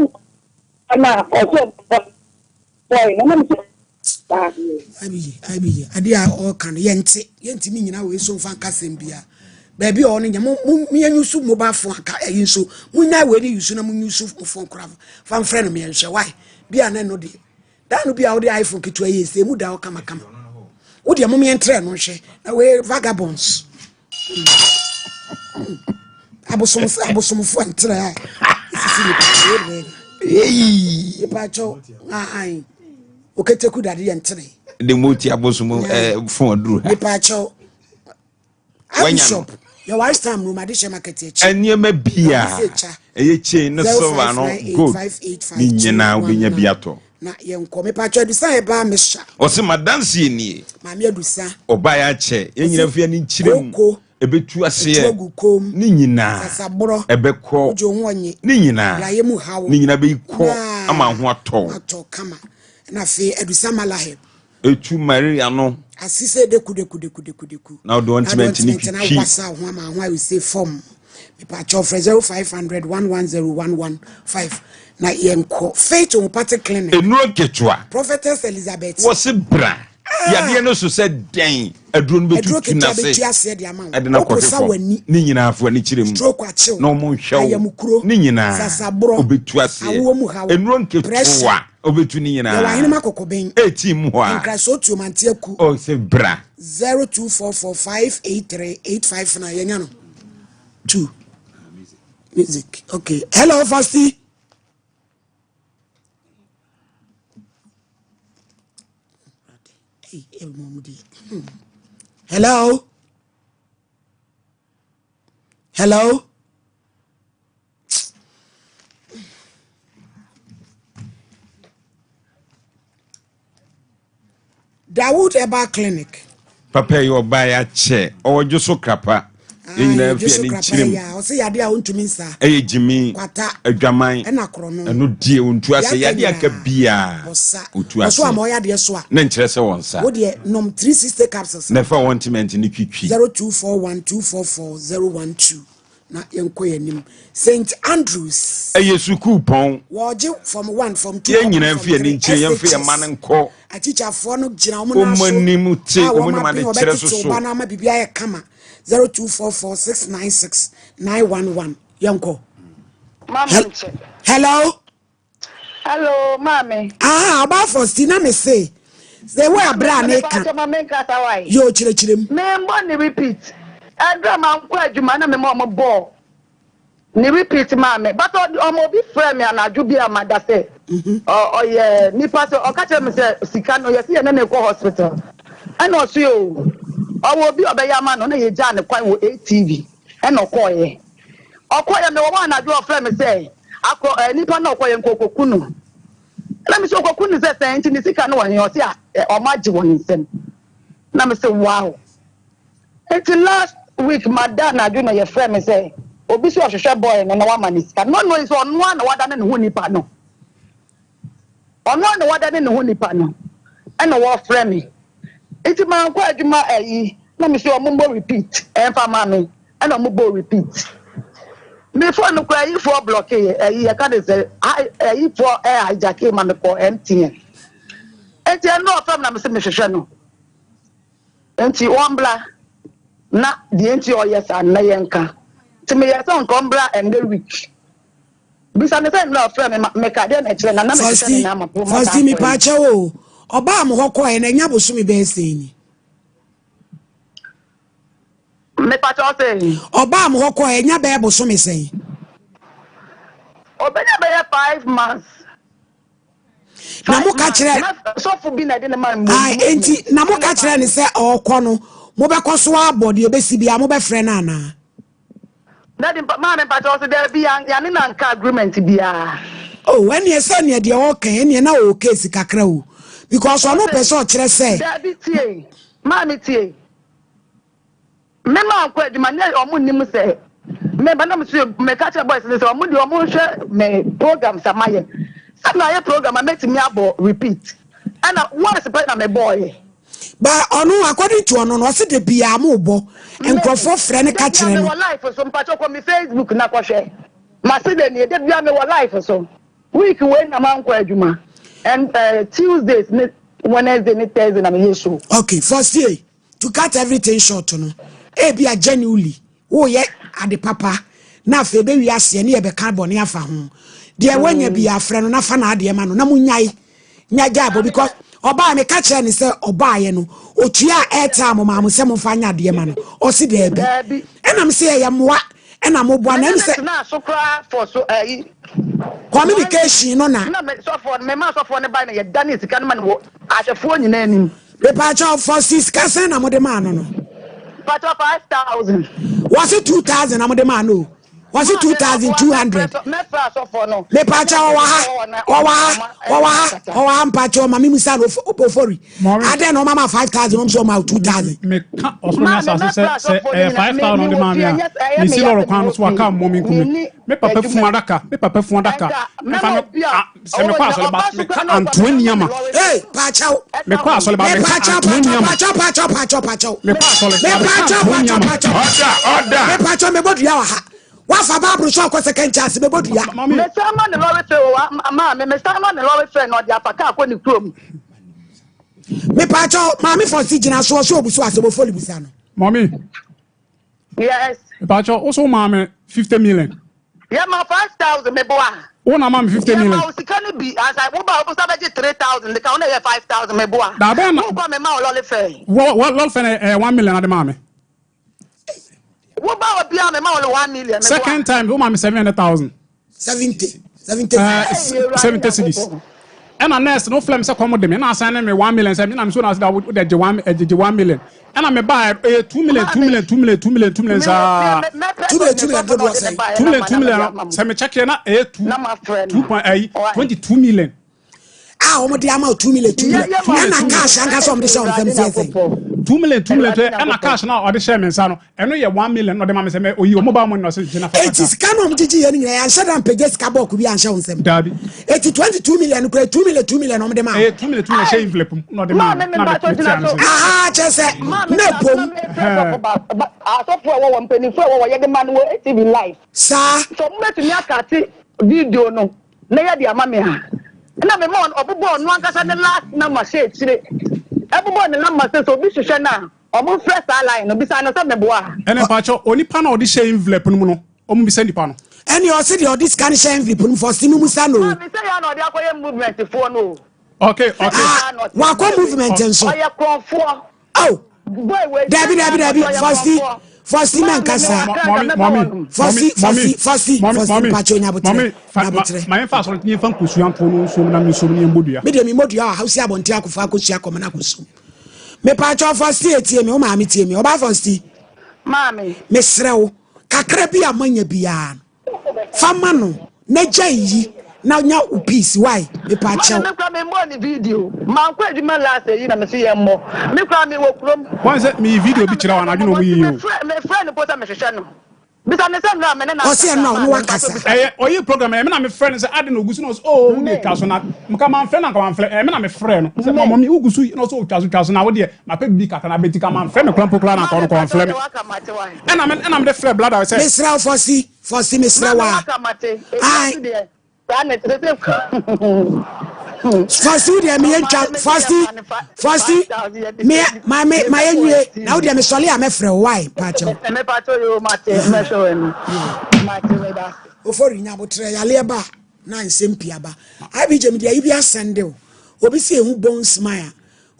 [SPEAKER 3] na also boy na me
[SPEAKER 1] abi ade a o kan yenti mi nyina we so mfa kasem bia baby o no nya mo nyusu mobile phone aka yin so munya we ni yusu na munyusu phone kra fa mfre no me nhwe why bia na no de dan bia o de iPhone kitwa yesi mu da o kama wo de mom yentre no hwe na we vagabonds abosom fo entre ai sisi ni pa cho ai Oketeku dade yentere.
[SPEAKER 6] The multi abosumo phone dru.
[SPEAKER 1] Me pacho. I'm shop. Your wife's time room addition market.
[SPEAKER 6] And ye may be a chain no silver no good. Nina ubinya biato.
[SPEAKER 1] Na yenko me pacho du say ba me sha.
[SPEAKER 6] O se madansi ni.
[SPEAKER 1] Ma me adusa.
[SPEAKER 6] Obaya che. Yenyina fia ni chirem. Ebetu ase ni nyina ebekọ ni nyina ni nyina be ikọ ama ho atọ
[SPEAKER 1] kama na fe adusa malahe
[SPEAKER 6] etu maria no
[SPEAKER 1] asise deku
[SPEAKER 6] na do ontiment ni twi
[SPEAKER 1] wasa ho ama ho I say form me pa cho 0500 110115 na yenko faith on party clinic
[SPEAKER 6] enu oketwa
[SPEAKER 1] prophetess Elizabeth
[SPEAKER 6] wo se bra yade no so se den aduro no betu na se ade na kwefo ni nyina afo ani kirem no mo hwew ni nyina obetu ase enuro nketwa obetu ni nyina
[SPEAKER 1] ya hene makokoben
[SPEAKER 6] team ho a
[SPEAKER 1] nkraso tumantiaku
[SPEAKER 6] o se bra
[SPEAKER 1] 0244583855 na yenya no 2 music okay hello Fasti. Hello. Hello. Dawood Eba Clinic.
[SPEAKER 6] Papa your buyer chair or just so crapper. In the
[SPEAKER 1] chim. I say Yadia want to miss her.
[SPEAKER 6] A Jimmy, a Jamai,
[SPEAKER 1] and a chrono.
[SPEAKER 6] And no dear to us a Yadia Cabia. To us, one more Yadia Swat. Nenchesa once. Would ye nom 360 capsules? Never want to mention the Kiki 0241244012. Na yenkoye nim St Andrews Yesuku pon
[SPEAKER 1] woje from 1 from 2
[SPEAKER 6] yenyina mfie ni nchire yemfie man nko
[SPEAKER 1] a teacher for no gina omo na so
[SPEAKER 6] omanimu te omo ma de kire so so
[SPEAKER 1] bana ma bibia ye kama 0244696911 yanko
[SPEAKER 3] mama
[SPEAKER 1] hello
[SPEAKER 3] mama
[SPEAKER 1] about Faustina me say they were brand e kan yo chirechirem
[SPEAKER 3] me mbo ni repeat drama nkwa adwuma na me mo ball ni repeat mama but omo bi frame me anadwo bi amada say yeah nipa so o ka tell me say sika no yes ye na ne ko hospital and also yo owo bi obeya ma no na ye ja ne kwan wo ATV and okoye me wo anadwo frame me say akọ nipa na okoye nkokokunu na me so okokunu say senti ni sika no won yo say o maji won nsem na me say wow it's last week madam na do na your friend me say obi so hwehwe boy no na wa maniska no is on one na wada ne ho nipa no on one na wada ne ho nipa no e na wo friend me iti man kwa adwuma ayi na me say o mo repeat fa ma me e na mo repeat me phone no kwa yi for block ayi e ka de say ayi for hijack ma me ko MTN enti no from na me say me hwehwe no enti one bla na the enti o yes and na yenka to me yes on combra and the week bisa ne say no friend me ka dey na kire na me say na ma po
[SPEAKER 1] First me pa che o oba am hokọ e na nya bosu be say ni
[SPEAKER 3] me pa che o say
[SPEAKER 1] oba am hokọ e nya be bosu me say
[SPEAKER 3] obenya be 5 months
[SPEAKER 1] na mo ka kire
[SPEAKER 3] so fu bi na de na man
[SPEAKER 1] enti na mo ka kire ni say okọ no mo be koso abode obesi bia mo be frɛ na na
[SPEAKER 3] that man me pa che o say there be ya ne na nka agreement bia
[SPEAKER 1] oh when you say ne de o kan ne na o case kakra o because ono person kire say
[SPEAKER 3] there be tie man me tie me ma kwa di man omo nim say me ba na me say me ka che boys say omo di omo hwe me program samaye say na ye program make me abo repeat and once play na me boy
[SPEAKER 1] but ono according to ono no say de bia mo bo enkrofo frɛ ne ka kire no
[SPEAKER 3] life so mpacho ko me Facebook na kwa hwe ma say de ne de bia me wo life so week we na man kwa adwuma and Tuesdays Wednesday and Thursday na me show
[SPEAKER 1] okay first year to cut everything short no e bia genuinely wo ye ade papa na fa be wi ase ne ye be carbon afa ho de wanya bia frɛ no na fa na ade ma no na munyai nya jabo because oba me ka kire ni say oba ye no otua airtime ma mo se mo fa nya de ma no o si de bi enam se ye moa And I'm mobile and say
[SPEAKER 3] so cry for so
[SPEAKER 1] communication no na.
[SPEAKER 3] So for me man so for ne buy na ye dane sika no man wo ahwefo nyina anim.
[SPEAKER 1] Me pa cho for 6 kasa na mo de man no.
[SPEAKER 3] Pa cho 5,000.
[SPEAKER 1] Was it 2,000 na mo de man no? Was it 2,200?
[SPEAKER 3] Me fa so for no.
[SPEAKER 1] Me pa cho wa pa cho mami musa no opofori. Ade no mama 5,000 no so ma 2,000.
[SPEAKER 2] Me ka osoro na sa say 5,000 on the man ya. Me si loro kwan so aka mo min kumi. Me papa fun adaka. Me fa se me kwa so ba me ka Antoine ama.
[SPEAKER 1] Hey, pa cho.
[SPEAKER 2] Me kwa so ba me
[SPEAKER 1] pa cho. Me kwa so
[SPEAKER 2] me
[SPEAKER 1] pa cho me bodu ya wa ha. Wafa Bible so ko second chance me bodu ya.
[SPEAKER 3] Me sama ne lori fe o ma me sama ne lori fe no dia paka ko ni krom.
[SPEAKER 1] Me pa cho ma me for sigina so obuso asebo foli busa no.
[SPEAKER 2] Mommy.
[SPEAKER 3] Yes.
[SPEAKER 2] Me pa cho also ma me 50 million.
[SPEAKER 3] Yeah, ma 5,000 me boa.
[SPEAKER 2] O na ma me 50 million.
[SPEAKER 3] Yeah, ma sika ni bi as I wo ba obuso ba 3,000 the ka ona 5,000 me boa.
[SPEAKER 2] Da be na
[SPEAKER 3] ko me ma lori fe.
[SPEAKER 2] What lori fe 1 million ade ma me.
[SPEAKER 3] What about me 1 million?
[SPEAKER 2] Second time, who mama 700,000.
[SPEAKER 1] 70
[SPEAKER 2] cities. And a nest, no flame say come with them. And I sign me 1 million. I'm sure I would the 1 million. And I may buy 2 million. 2 million. 2 million. 2 million. 2 million. 2 million. So me check here na 22 million.
[SPEAKER 1] Ah, omo di ama 2 million. And cash anga some dey show them say
[SPEAKER 2] 2 million. And a cash now or the share me sano. And no 1 million no the mama say me o you mobile money no say na for.
[SPEAKER 1] It is canon gigi here na answer them pages ka book bi answer onsem.
[SPEAKER 2] Daddy.
[SPEAKER 1] 22 million no 2 million omo dey ma.
[SPEAKER 2] 2 million share envelope no the man.
[SPEAKER 1] Ah, just say no pom.
[SPEAKER 3] So for one penny for what you the man wo TV live.
[SPEAKER 1] Sir.
[SPEAKER 3] So me to me akati video no. Na ya dia ma me ha. Na me mon obobo no ankasa the last number say tire. Everybody the number say so bi hwehwe na. Omo fresh line no bi say no say me boa.
[SPEAKER 2] Ene pacho oni pa na odi share envelope no mu no. Omo bi send pa no.
[SPEAKER 1] Any you see the this can share envelope for simu musa no.
[SPEAKER 3] Me say ya no dey akoye movement for no.
[SPEAKER 2] Okay.
[SPEAKER 1] Wa ko movement nso.
[SPEAKER 3] Oya konfo.
[SPEAKER 1] Oh. Dabi First man kasa.
[SPEAKER 2] Mommy.
[SPEAKER 1] First pacho nya botre.
[SPEAKER 2] My fast on ni fan kusu anto no so na mi so ni mbodua.
[SPEAKER 1] Me de mi modua house abonti akofa akosia kom na kosu. Me pacho first etie me o ma me tie me. Oba first.
[SPEAKER 3] Mami.
[SPEAKER 1] Me srew kakra bi amanya bia. Fama no na gyayi na nya peace why me pacho.
[SPEAKER 3] Me kwa me mo ni video. Man kwa eduma last year na me see ye mo. Me kwa me wo krom.
[SPEAKER 2] One say me video bi kira wana adweno mu yi o.
[SPEAKER 3] Me friend post me hwehwe no. Bisa me say na me na.
[SPEAKER 1] O say na no wakasa.
[SPEAKER 2] Oyi program me na me friend say ade no gusu no oh me ka so na mka man friend na ka man friend me na me friend no say mama me ugusu no so twaso na wo de ma pe bi kaka na beti ka man friend me klampo kla na ko no friend me. And I'm the friend blood I say.
[SPEAKER 1] Misra for Misra wa. Ai. First dia me entwa first me my enwie na wo dia me sole a me frɛ why pacho
[SPEAKER 3] me pacho yo mate me show en mate we da
[SPEAKER 1] ofori nya botre yale ba na nsempia ba abi je me dia ibi asende o obi se ehu bon smile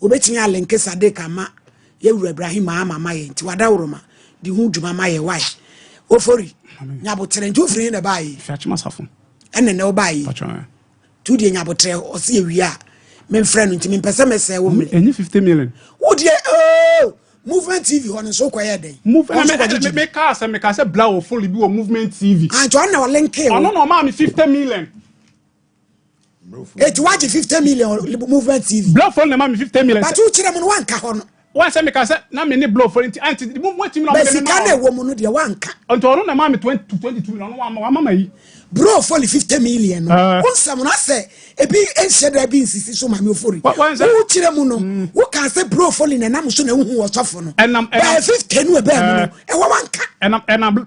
[SPEAKER 1] obetimi alenke sade kama yewura Ibrahim mama ye nti wada woroma di hu dwuma ma ye why ofori nya botre nti ofiri na ba yi
[SPEAKER 2] fiachima safo
[SPEAKER 1] ene na oba yi
[SPEAKER 2] pacho
[SPEAKER 1] tu de nya botre o se ewia me friend nti me pese me se wo me
[SPEAKER 2] enyi 50 million
[SPEAKER 1] wo de movement TV on so kwaye den
[SPEAKER 2] me ka say blawo fully bi wo movement TV
[SPEAKER 1] anto na o link e
[SPEAKER 2] no ma me 50 million
[SPEAKER 1] it watch 50 million movement TV
[SPEAKER 2] blawo fully na ma me 50 million
[SPEAKER 1] but you kire mo no wanka ho no
[SPEAKER 2] one say me ka say na me ni blawo fully anti the movement TV na
[SPEAKER 1] me sika na wo mo no de wanka
[SPEAKER 2] anto no na ma me 20 to 22 million no wa mama yi
[SPEAKER 1] bro fully 50 million on some na say ebi ensheda bi insisi so mami ofori wo kire mu no wo kan say bro fully na nam so na hu wo sofo no
[SPEAKER 2] and
[SPEAKER 1] 50 no e ba mu no e wo wanka
[SPEAKER 2] and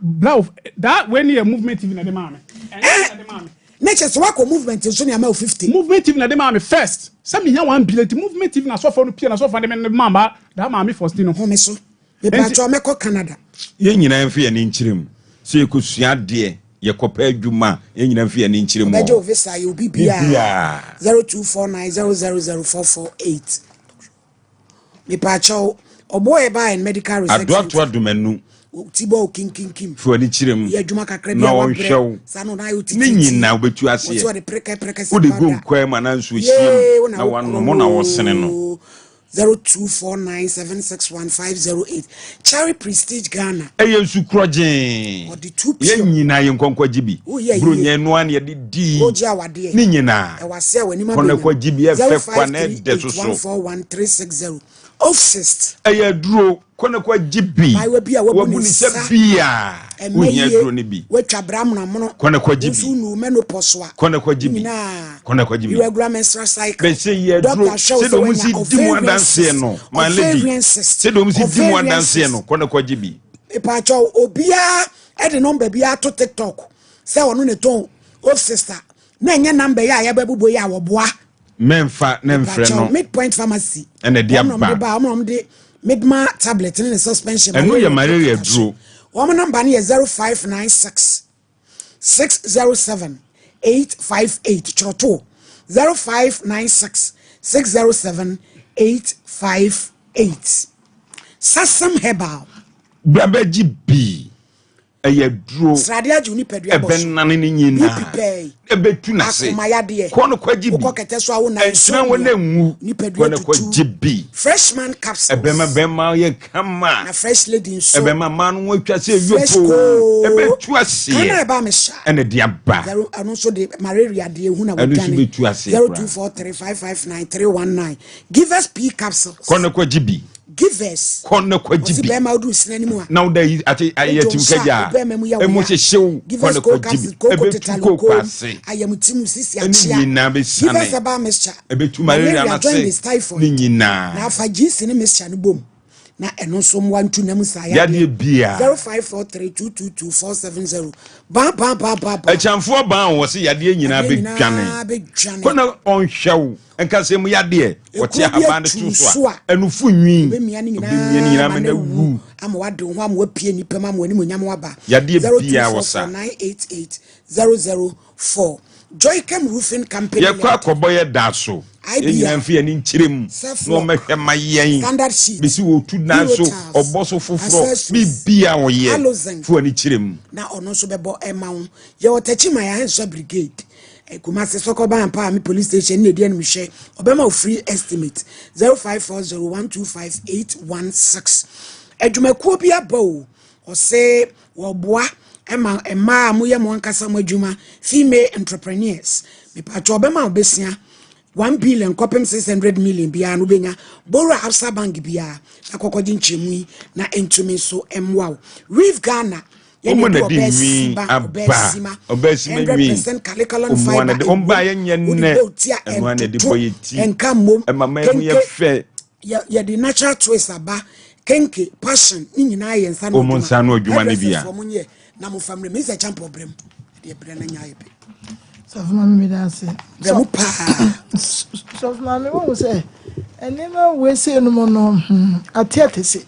[SPEAKER 2] blawo that when you movement TV na de mama and de mama
[SPEAKER 1] nature so wako movement so na ma 50
[SPEAKER 2] movement TV na de mama first say me nya 1 billion movement TV na sofo no pia na sofo de mama that mama first no
[SPEAKER 1] ho me so me pa cho me ko Canada
[SPEAKER 6] ye nyina mfe ya ni nchirem so ekosua de ye kopa adwuma ye nyina mfe ya ni nchirem mo
[SPEAKER 1] bejo visa yo bibia 0249000448 me pa cho Oboy by and medical research.
[SPEAKER 6] Adwa domenu.
[SPEAKER 1] Tibo king.
[SPEAKER 6] For any chirem.
[SPEAKER 1] Ya juma kakra
[SPEAKER 6] na on show.
[SPEAKER 1] Sano na yuti.
[SPEAKER 6] Ni nyina obetu ase.
[SPEAKER 1] What the preka
[SPEAKER 6] Wo de go nkwa ma na nso ehiem. Na wano mo na wo sene no.
[SPEAKER 1] 0249761508 Cherry Prestige Ghana.
[SPEAKER 6] Eye nsu krojen.
[SPEAKER 1] Or the two
[SPEAKER 6] Ye nyina ye nkonkwa gibi. Bro nye no an ye di.
[SPEAKER 1] Oja wade.
[SPEAKER 6] Ni nyina.
[SPEAKER 1] E wase wani ma.
[SPEAKER 6] Kona kwa gibi e fe kwa na de so so.
[SPEAKER 1] 1411360. Offsist.
[SPEAKER 6] Eye duro kona kwa gibi. Wabuni se bia. Unye duro ni bi.
[SPEAKER 1] Wetwa bram na mono.
[SPEAKER 6] Kona kwa gibi.
[SPEAKER 1] Nsu nu menopause wa.
[SPEAKER 6] Kona kwa gibi. Kona kwa gibi.
[SPEAKER 1] Irregular menstrual cycle.
[SPEAKER 6] Be say ye duro. Se do musi di mo dance no. My lady. Se do musi di mo dance no. Kona kwa gibi.
[SPEAKER 1] Epacho obia e de number bia to TikTok. Se wono ne ton of sister. Na enye number ya ya bebubo ya woboa.
[SPEAKER 6] Memfa nemfre no.
[SPEAKER 1] Midpoint pharmacy.
[SPEAKER 6] And the diaba.
[SPEAKER 1] Omnom de midma tablet in the suspension.
[SPEAKER 6] And no ya malaria dro.
[SPEAKER 1] Woman number ni 0596 607 858 choto 0596 607 858 Sasam Herbal
[SPEAKER 6] Babaji B eye dro
[SPEAKER 1] Sradia juni pedua boss
[SPEAKER 6] ebenane ni nyina ebetu na se kono kwaji bi
[SPEAKER 1] kokete so awo na
[SPEAKER 6] ensra wona nwu kono kwaji bi
[SPEAKER 1] freshman capsules
[SPEAKER 6] ebema ye kama
[SPEAKER 1] na fresh lady nso
[SPEAKER 6] ebema manu atwa se yopo ebetu ase
[SPEAKER 1] kana eba me sha
[SPEAKER 6] ene dia ba
[SPEAKER 1] anu so de malaria de hu na
[SPEAKER 6] wadane
[SPEAKER 1] 0243559319 give us P capsules
[SPEAKER 6] kono kwaji bi
[SPEAKER 1] givers
[SPEAKER 6] kono kwajibi
[SPEAKER 1] be ma odu sinani mu a
[SPEAKER 6] now there ati ayetim kaja emu hyew kono kwajibi ebetu ko kwase
[SPEAKER 1] ayamutimu sisi achia
[SPEAKER 6] givers
[SPEAKER 1] aba mesha
[SPEAKER 6] ebetu malaria na se ni nyina
[SPEAKER 1] na afaji sini mesha no bom na eno so mwa ntu nam sa
[SPEAKER 6] ya de bia
[SPEAKER 1] 0543222470 ba
[SPEAKER 6] echamfo ba wo se yade nyina be twane kono on hyew enka mu yade wote abande tu so enufu nwi be nyina me na wu
[SPEAKER 1] ama wade ho ama wapie nipa ma wani munyam waba
[SPEAKER 6] yade bia wo sa
[SPEAKER 1] 988004 Joycam Roofing Company
[SPEAKER 6] yakwa akoboye daso enyina mfi ani nkyirem no mehwe mayen bisi wo tu nanso oboso foforo bibia wo ye fu ani kyirem
[SPEAKER 1] na ono so bebo emawo ye wotachi ma ya Henso Brigade Kumasi Sokoba and Palm Police Station ne dia nhwe obema free estimate 0540125816 adwumakuo bi abawo ose wo boa ema amuye mo nkasa mo adwuma female entrepreneurs me pacho obema obesia 1 billion kopem 600 million bia no benya borrow Absa Bank bia na kokoji nchemu na entumi so emwa Reef Ghana
[SPEAKER 6] obesima
[SPEAKER 1] 100% curriculum fiber
[SPEAKER 6] omba yenye ne enwane de boyeti
[SPEAKER 1] enkamom
[SPEAKER 6] emama ye fe
[SPEAKER 1] ya the natural choice aba kenke passion ni nyina ye nsa no
[SPEAKER 6] omonsa no adwuma ne bia
[SPEAKER 1] na mo family me se champ problem de bre na nya yebe
[SPEAKER 7] so mama me da se
[SPEAKER 1] so pa
[SPEAKER 7] so mama wo say enema we say no mo no atiatese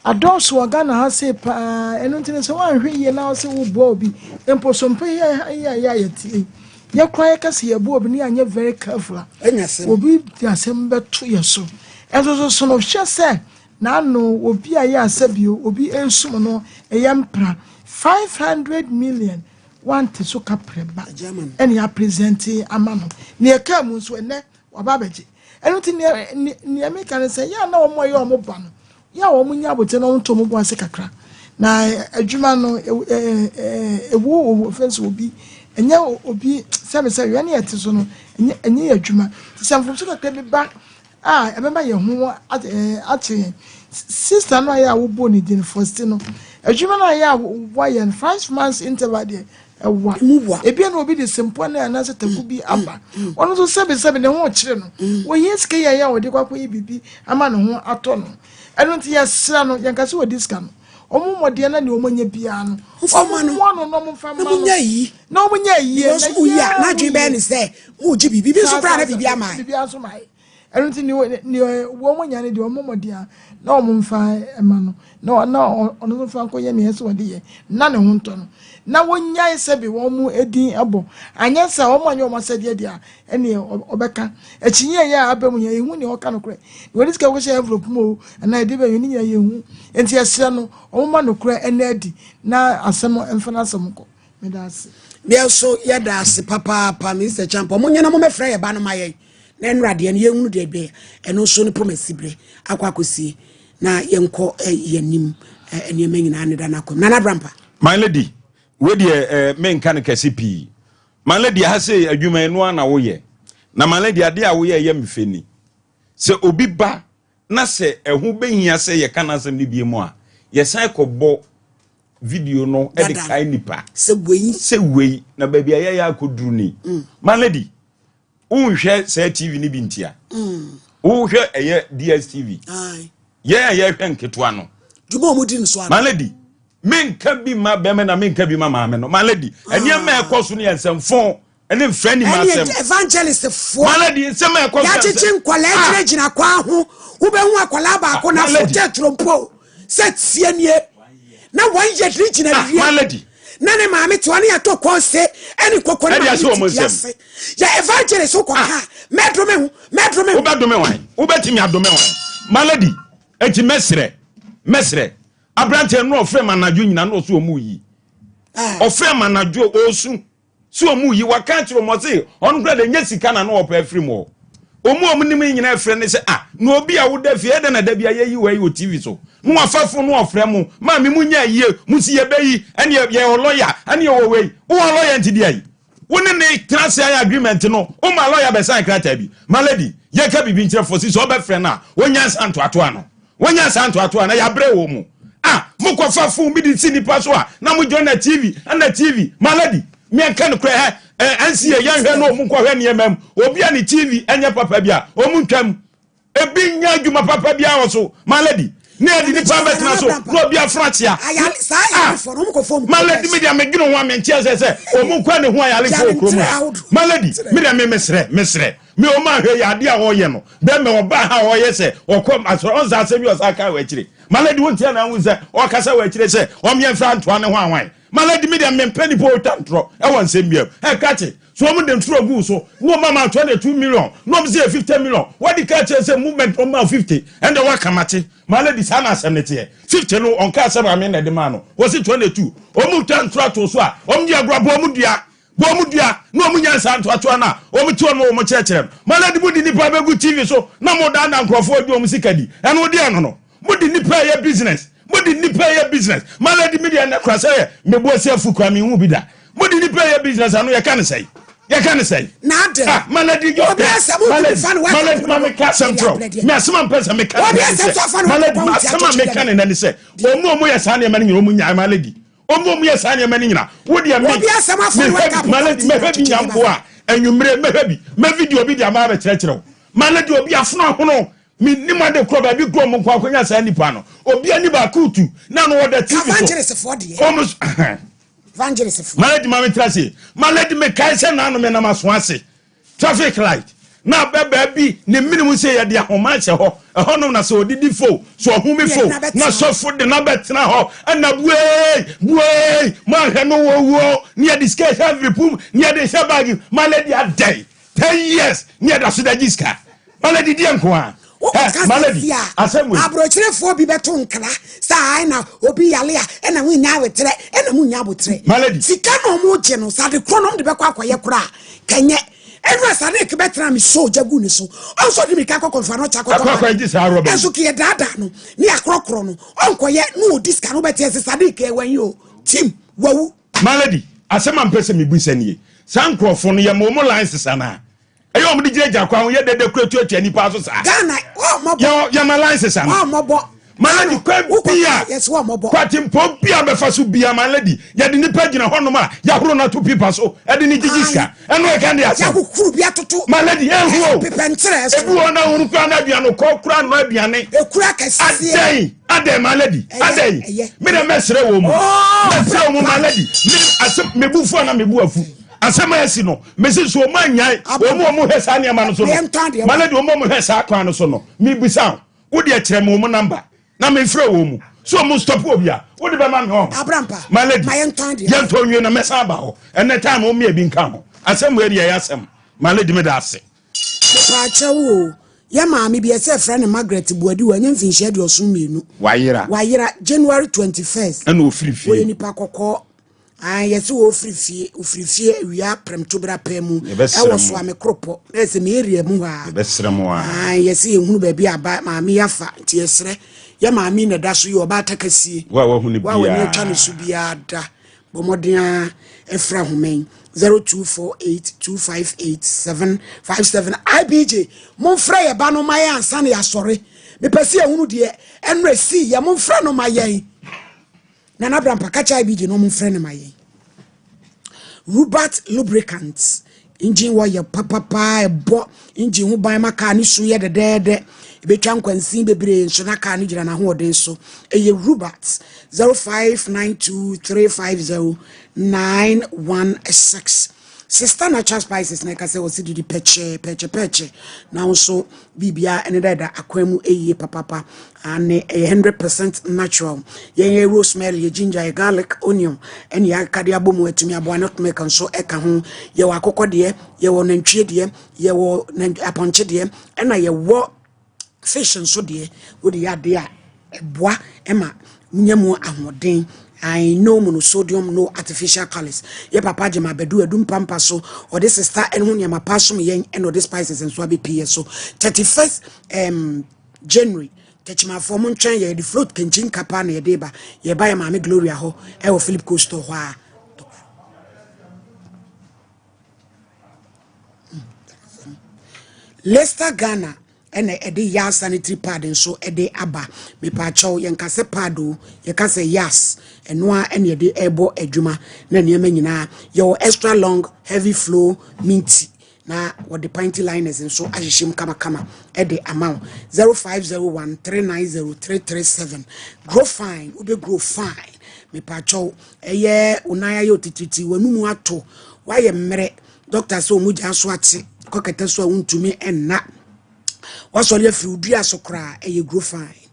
[SPEAKER 7] adults Ghana ha say pa enu ntine se wan hwe ye na se wo bo obi emposompo ya yeti ye kwai ka se ye bo obi ni anye very careful obi asem beto ye so ezo so no hwe se na no obi aye asabio obi ensum no eyempra 500 million want so kapreba ene ya present amano ne ka mu so ene wababeje enu ntine ne America ne se ya na omo ye omo ba no ya wo munya abote no nto mo boase kakra na adwuma no ewo offense obi enya obi se ye na yete so no enye adwuma tisamfo so kakra bi ba emema ye ho ate sister no ya wo bo ni din first no adwuma na ya wo ye 5 months interval there ewa ebi na obi de sempo na na se taku bi aba ono so sebe ne ho kire no wo yeske ya wo de kwakoyi bibi ama ne ho ato no eno nti yesra no yankase wo diska no omumode na ne omonya bia no omo no no mfa ma no omonya yi na omonya yi
[SPEAKER 1] na ya na dwe be ni se wo ji bibi so kra na bibi ama
[SPEAKER 7] bibi aso mai everything ni woman yani di omo dia na omo mfa ema no na ono mfa ko ye ne yeso wade ye na ne ho nto no na wonya ise bi wo mu edin abo anyensa omo anyo masade dia ene obeka echinye ya abam ya ehu ne oka no kure we risk go share envelope mo na ede be yuni ya ehu enti esre no omo no kure ene adi na asem emfa na asem ko me da ase
[SPEAKER 1] bia so ya da ase papa Mr. Champo mo nyina mo mefra ye ba no maye na enrade ne yehunu de be eno so ne promesibre akwakosi na yenko yanim ene menyina ne da na kom na brampa
[SPEAKER 6] my lady we de men kan kase pi my lady ha say adwuma eno na wo ye na my lady ade a wo ye ye mfeni se obi ba na se ehu behia se ye kana asem ne bie mu a ye san kobo video no e de kai nipa se wei na ba bia ye ya akoduru ni my lady unhwe se TV ni bintia unhwe eye DSTV ye hwe nketo ano
[SPEAKER 1] dubo mu din so ano
[SPEAKER 6] my lady men ka bi ma be me na men ka bi ma ma me no my lady enia ma ekoso ne ensemfon ene mfra ni ma sem
[SPEAKER 1] evangelist for
[SPEAKER 6] my lady se ma ekoso
[SPEAKER 1] ya chichi nkwala ejire gina kwa ho wo be hu akwala ba ko na fote trompo set sienie na wan ye gina ria
[SPEAKER 6] my lady
[SPEAKER 1] na ne maame to ane ato ko se ene kokko na ya evangelist ko ka medrome hu
[SPEAKER 6] wo be dome wan wo be timi adome wan my lady eti mesre abrante no ofre manadwo nyina no so omu yi ofre manadwo osu so omu yi waka kiro mo se on grade nya sika na no opa afri mo omu nim nyina afre ne se no obi a wo da fie de na da bia ye yi wai o TV so no afafo no ofre mo ma me munya yie musi ye bayi ene ye lawyer ene ye wo wei wo lawyer ntidi ai woni ne class agreement no o ma lawyer be sign krata bi my lady ye ka bibi nkyere for si so be frɛ na wonya santo ato ano na ya bre wo mu mukofa fun bi di sinipa so na mu join na TV my lady me kan kra ansie yan hwe no mu kohwe ne emam obi a ne TV enye papa bia o mu ntwam ebi nya adwuma papa bia wo so my lady na edi ni papa na so no obi afratia my lady me dia me gino ho amenche se o mu kwa ne ho ayale fo krom my lady me dia me mesre me o ma hwe ya ade a wo ye no be me oba ha wo ye se okom asoro onza asemi osaka wa chire my lady won tia na hu se o kasa wa chire se o me mfa ntoa ne ho anwan my lady me dia me mpani po tantro e won se mbia e kache so mo dem tro gu so no mama 22 million no me say 50 million what the catch say movement on 50 and the work amate my lady sana asemnete 50 no on ka asem ame na de ma no was 22 o mu tantro to so a o me agro bo mu dua no mu nyansa ntoato na o mu tuo no o mu cherechere my lady budi nipa begu TV so na mo da na nkrofo adu o mu sikadi ene odi ano no budi nipa ye business my lady media na kwase me bo se afu kwa me hu bi da budi nipa ye business anu ye kan say
[SPEAKER 1] na de
[SPEAKER 6] my lady yo my lady mama ka central me asema mpesa me kan my lady asema me kan na ni say o mu ye sa na me nyina o mu nya my lady o mu ye sa na me nyina wo de me my lady me bi nyambo a enwumre me video bi de ama ba cherechere my lady obi afuna hono mi ni ma de kroba bi gro mo kwa kwanya sa nipa no obi ani ba kutu na no wo TV so
[SPEAKER 1] evangelist for de
[SPEAKER 6] almost
[SPEAKER 1] evangelist for
[SPEAKER 6] my lady mama trase my lady me kai se na no me na maso ase traffic light na baba bi ne minimum se ye de ahoma che ho no na so didi fo so ohumi fo na so fo de na betena ho na buei ma he no wo ne discuss every pum ne de shabagi my lady a day 10 years ne da so da jiska my lady di enko a malady asemwe
[SPEAKER 1] abrochirefo bi beto nkra sa na obi yale a na hu nya wetre na mu nya botre
[SPEAKER 6] malady
[SPEAKER 1] sika no mu je no sa de kronom de bekwa akoye kura kanye enwa sa de ke betra mi so jagu ni so onso de mi ka kokon no cha
[SPEAKER 6] kokon ji sa robe
[SPEAKER 1] enso ke dada no ni akrokro no onkoye no diska no beti sa de ke wan yo tim wawu
[SPEAKER 6] malady asema mpese mi busanie sankrofo no ye mo license ana ayo omdi jeja kwa ye dede kretu nipa so sa
[SPEAKER 1] Ghana mobo
[SPEAKER 6] ya my license am
[SPEAKER 1] mobo
[SPEAKER 6] malady kwa bia
[SPEAKER 1] yes wo mobo
[SPEAKER 6] kwati mpo bia be fa so bia malady ya de nipa gina hono ma ya horo na to pipa so e de ni jijiska eno e kan de asa
[SPEAKER 1] ya kukuru bia toto
[SPEAKER 6] malady ehwo
[SPEAKER 1] pepentre so
[SPEAKER 6] ebu ona huru kwa na bia no kokura no aduane
[SPEAKER 1] ekura kase
[SPEAKER 6] ade malady ade me na mesre wo mu mesre wo mu malady me asem mebufu na mebu afu asema yesi no mesi so manyai omo hesa ne ma no so no malade omo hesa akwan no so no mi bisa wo de kire me omo number na me frɛ wo mu so mo stop obi a wo de be ma me ho
[SPEAKER 1] abrampa
[SPEAKER 6] malade yenton wie na mesa ba ho ene time o me bi nka ho asem we de ya asem malade me da ase
[SPEAKER 1] pa chawo ya maami bi ese friend Margaret Buadi wa nyam finhia de osun mienu wayira January 21st
[SPEAKER 6] ena ofirifie
[SPEAKER 1] we nipa kokko yesi wo ofirifie wia premtobra pemu ewo so amekropo ese me area mu ha yesi ehunu ba bi aba maami yafa ti esre ya maami na da so yo ba takasie
[SPEAKER 6] wa hunu bia
[SPEAKER 1] wa ne twa ne so bia da bomodea efra homen 0248258757 IBJ monfra ye ba no maye ansa na ya sore me pese ehunu de enre si ya monfra no maye na na brampa kacha IBJ no monfra no maye Robert lubricants engine wa ye papa ebo engine hu ban maka ni su ye de betwa nkwansin bebre nso na ka ni gira na ho oden so eye Robert 0592350916 Sister Natural Spices na ka se osidi di peche na also bibia ene da akwanu eye papa ane 100% natural ye rosemary ye ginger ye garlic onion ene ya kade abomu atumi abo not make so eka ho ye wa akokode ye wo nantwie de ye wo aponche de ena ye wo fish and so de wo de ya de a eboa ema nyemu ahoden I know monosodium, no artificial colors. Ye papa jema bedu edum pampa so or this sister and when yama pasum yen and or the spices and swabi PS so 31st January techma formon train ye the float kenchin kapa na ye deba ye buy mama Gloria ho e wo Philip Costo ho a Leicester Ghana ene ede yas sanitary pad nso ede aba me pa chaw yen kase pado ye kase yas enoa ene ede ebo adwuma na niam nyina ye extra long heavy flow minty na what the pinty liners nso ahihim kama ede amount 0501390337 grow fine ube grow fine me pa chaw eye unaya yo tititi wanumu ato waye mmere doctor so muja so ate kokete so wuntumi enna wasori afri udua so kra eye grow fine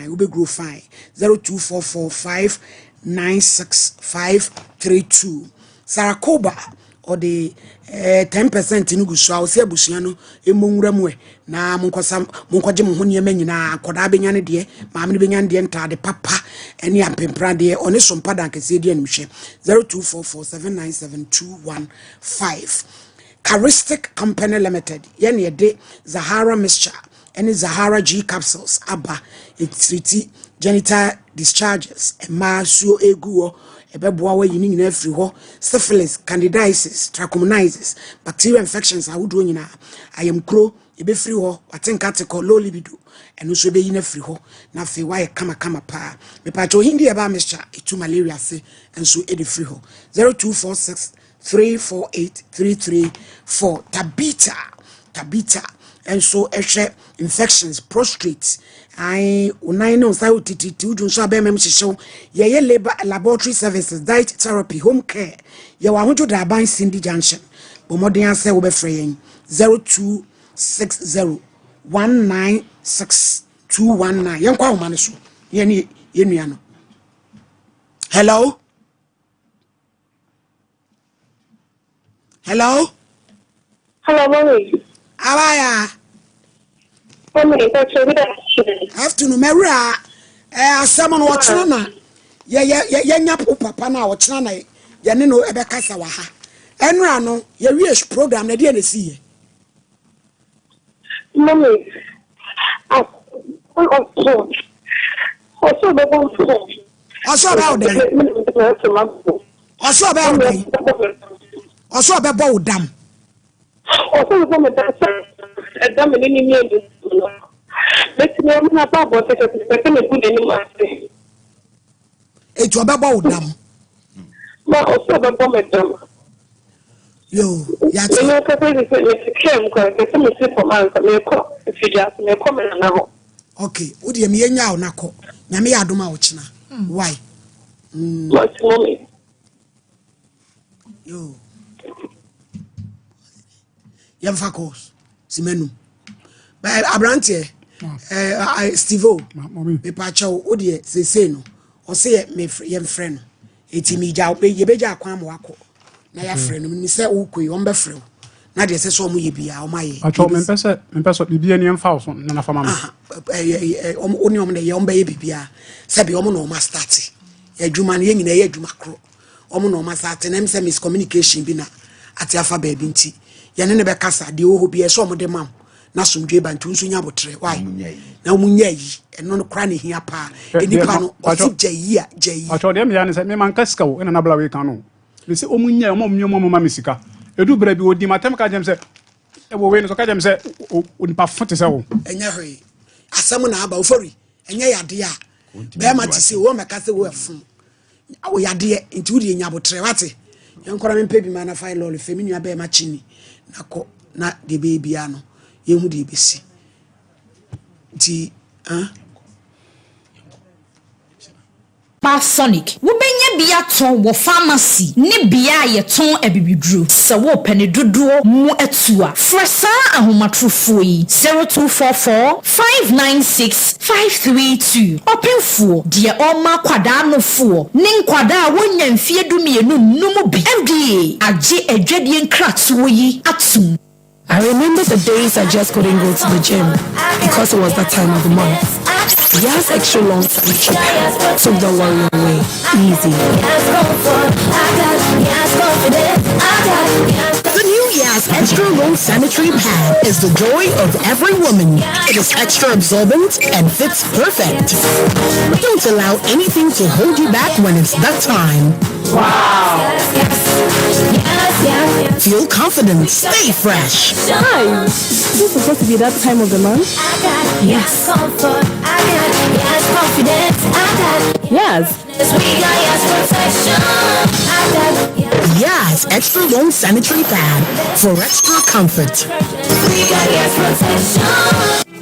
[SPEAKER 1] ube grow fine 0244596532 Sarakoba or the 10% nugu so awse abusua no emonwura mu na monkoje mo ho niam nyina akoda benya ne de maame ne benya ne de ntade papa ene ampempra de one sompa dankese de animhwe 0244797215 Charistic Company Limited yene de Zahara mixture and Zahara G capsules aba treat genital discharges ema suo eguo ebeboa wa yini nyina afri ho syphilis candidiasis trichomoniasis bacterial infections awudo nyina ayamkro ebe free ho atenkatiko low libido eno so be yina free ho na fe wa kama pa me pa to hindi eba mixture etu malaria se enso edi free ho 0246348334 Tabita and so infections prostrate I unai no sa utiti udun so abemem hyehyw ye laboratory services diet therapy home care ye wa hojo da ban Cindy Junction bomoden ase wo be frɛ 0260196219 yenkwa homa ne so ye nua no hello
[SPEAKER 3] mommy
[SPEAKER 1] Abaya
[SPEAKER 3] mommy that's good
[SPEAKER 1] afternoon mewra asem no wokyena na ye nya papa na wokyena na ye ne no ebe kasa wa ha enra no ye wish program na de na siye
[SPEAKER 3] mommy also be bo dam also go me that dam ni ni let me na pa bo te me good ni ma se
[SPEAKER 1] e to be bo dam
[SPEAKER 3] ma also be bo me dam
[SPEAKER 1] yo ya
[SPEAKER 3] ti me ka pe ni kem ko ke me se for man me ko fi ja me ko me na ho
[SPEAKER 1] okay wo de me nya o nakọ na me ya doma wo kina why
[SPEAKER 3] what mommy
[SPEAKER 1] yo yemfa course simenu ba abrante Steve me pacha o de sese no o se me yem friend eti mi ja ye beja akwan mo akọ na ya friend mi se wo koi on be friend na de se so mo ye bia o maye
[SPEAKER 2] acho me pese bibia ni emfa so na fama me
[SPEAKER 1] oni om na ye on be ye bibia se be om no ma start adwuma na ye nyina ye adwuma kro om no ma start na se miscommunication bi na ati afa ba bi nti ye ne be kasa de o bia so om de mam na somdwe ba ntu nso nya botre why na munya yi eno no kra ne hia pa enipa no osija yi a jayi
[SPEAKER 2] acho de me ya ne se me man kaska wo ena na bla we kan no me se omunya omnyo ma mesika edu bra bi odi matem ka jem se e wo we no so ka jem se onipa fote se wo
[SPEAKER 1] enya hwe asem na aba ofori enya yade a be ma ti se wo meka se wo afun awo yade nti wodi nya botre wate yankora me pebi ma na file lol femi nua be ma chini nako na de be bia no yehu de besi ti
[SPEAKER 8] Sonic wobenya bia ton wo pharmacy ne bia ye ton abibiduro se wo pene dodo mu atua fresa ahomatrofo yi 0244 596 532 openfo de oma kwada no fo ne nkwada wonya mfie dumienu numu bi FDA age adwadie nkratowo yi atum.
[SPEAKER 9] I remember the days I just couldn't go to the gym because it was that time of the month. Yas extra long sanitary pad took the worry away. Easy. The new Yas extra long sanitary pad is the joy of every woman. It is extra absorbent and fits perfect. Don't allow anything to hold you back when it's that time.
[SPEAKER 10] Wow.
[SPEAKER 9] Feel confident. Stay fresh.
[SPEAKER 10] Hi. Is this supposed to be that time of the month?
[SPEAKER 9] Yes.
[SPEAKER 10] Yes.
[SPEAKER 9] Yes, extra long sanitary pad for extra comfort.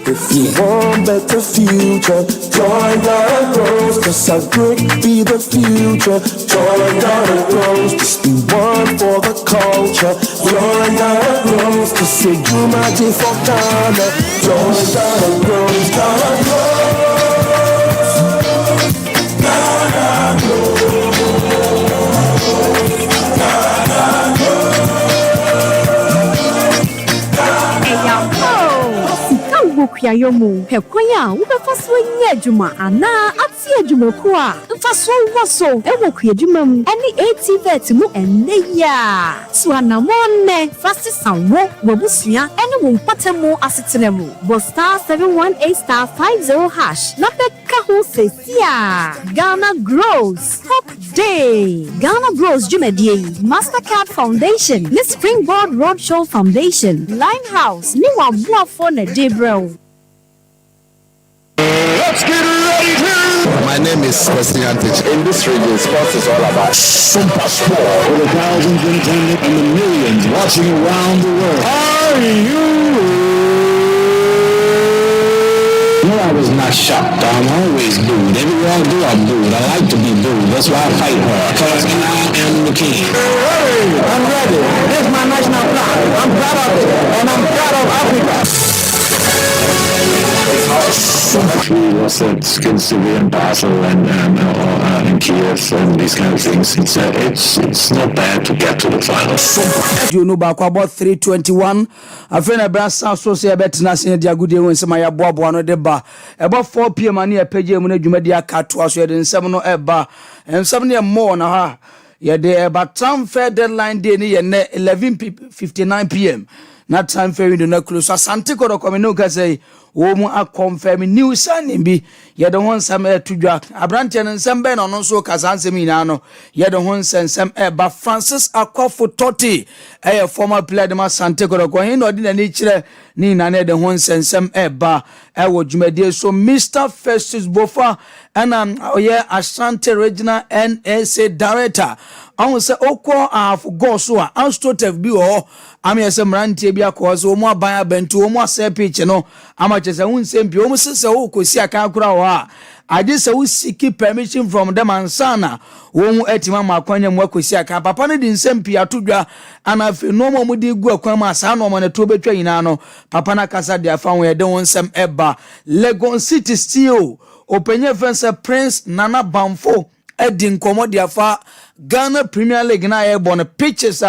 [SPEAKER 11] If you want better future, join the Rose, 'cause our good be the future. Join the Rose, just be one for the culture. Join the Rose, 'cause you might be for Ghana. Join the Rose, Ghana Rose.
[SPEAKER 10] Kuyayomu, Hekwaya, Ubefaso Yajuma, Ana, Atia Jumokua, Faso Waso, Ewokia Jumam, any ATV mu and Neya. Swanamone, Fastest Sound, Wabusia, anyone Patamo Asitinemu, was star 718 star 50 hash, Napeka who says, yeah, Ghana Grows, Top Day, Ghana Grows Jumedi, Mastercard Foundation, the Springboard Roadshow Foundation, Limehouse, Niwa Buafone Debro.
[SPEAKER 11] Let's get ready to...
[SPEAKER 12] My name is Christian Teach. In this region, sports is all about
[SPEAKER 11] Sompa Sport.
[SPEAKER 13] For the thousands in attendance and the millions watching around the world.
[SPEAKER 11] Are you?
[SPEAKER 13] No, I was not shocked. I'm always booed. Everywhere I go, I'm booed. I like to be booed. That's why I fight hard. Because I am the king.
[SPEAKER 11] Hey, I'm ready. This is my national flag. I'm proud of it. And I'm proud of Africa.
[SPEAKER 13] He was at Skinsevere and Basel and in Kiev and these kind of things. It's not bad to get to the finals.
[SPEAKER 14] You know back about 321. A friend of Brassa Socia Betinasi Diagudi when some of Bob one of the bar. About 4 p.m. and near Page when Jumedia cat was in 7 or bar and 7 more now. Yeah, there about time fair deadline day near 11:59 p.m. Not time fair in the no close. So Santico or Comino say. Womu a confirm news and be ye the one some air to jack a branch and some ben on also Casanseminano ye the one send some air but Francis Akofo Totti a former player de Santiago Cohen or didn't nature Nina the one send some air bar I would Jumedia so Mr. Festus Bofa and Ashanti Regional NSA Director. I will say Oko of Gosua, Austotev Bio, I mean some Rantibia cause or more buyer bent to more say pitch, you know. As I won't say, almost so, could see a calculator. I just say we seek permission from them and sana won etima makwanya mu akosi aka papa no di nsem pia todwa ana fe no mo di gu akwan ma sa no mo na to betwa nyina no papa na kasa dia fa won de won nsem eba Legon City still openye fence Prince Nana Bamfo edi nkomo dia fa Ghana Premier League na ye bon pitches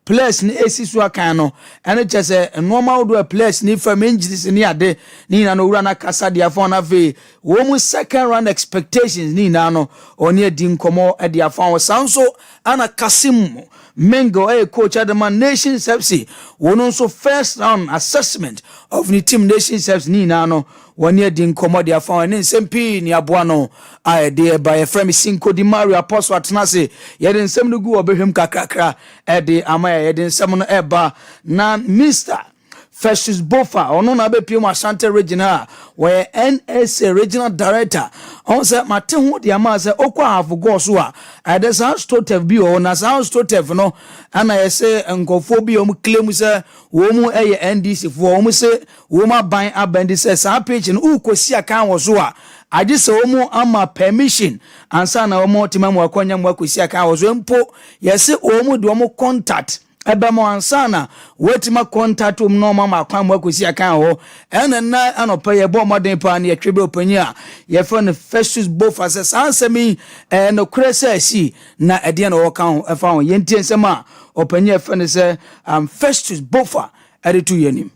[SPEAKER 14] players ni esisu akan no ene chese normal do players ni from injuries ni ade ni na no wura na kasa dia fa na ve wo mu second round expectations ni na no oni edi nkomo e dia fa wo sanso ana Kasim Mengo coach at the Nation FC wono so first round assessment of the team Nation FC ni na no one year din komodia fa ni sempi ni aboa no ai de by a friend Cinco di Mario Apostle atnase ye de nsem no gu obehwem kakrakra e de amaya ye de nsem no eba na Mr. Festus Bofa ono na be pio Ashanti regional where NSA regional director on say mate ho de ama say okwa half go so a de san stotef bi o na san stotef no ana ye say nkofo bi o mu claim say wo mu eye NDC fo o mu say wo ma ban abandi say san page no ukosi aka wo so a agi say wo mu ama permission ansa na wo mu timamu akonya mu akosi aka wo so mpo ye say wo mu de wo mu contact ebamo ansana wetima contact no mama kwan mo akosi aka ho ena na anopa ye bo modern pa na ye twebe opanyi a ye fa Festus Bofa says ansemi no kresa si na ede na wo kan ho efa ho ye ntie nsem a opanyi e fa ne say Festus Bofa editu yenim.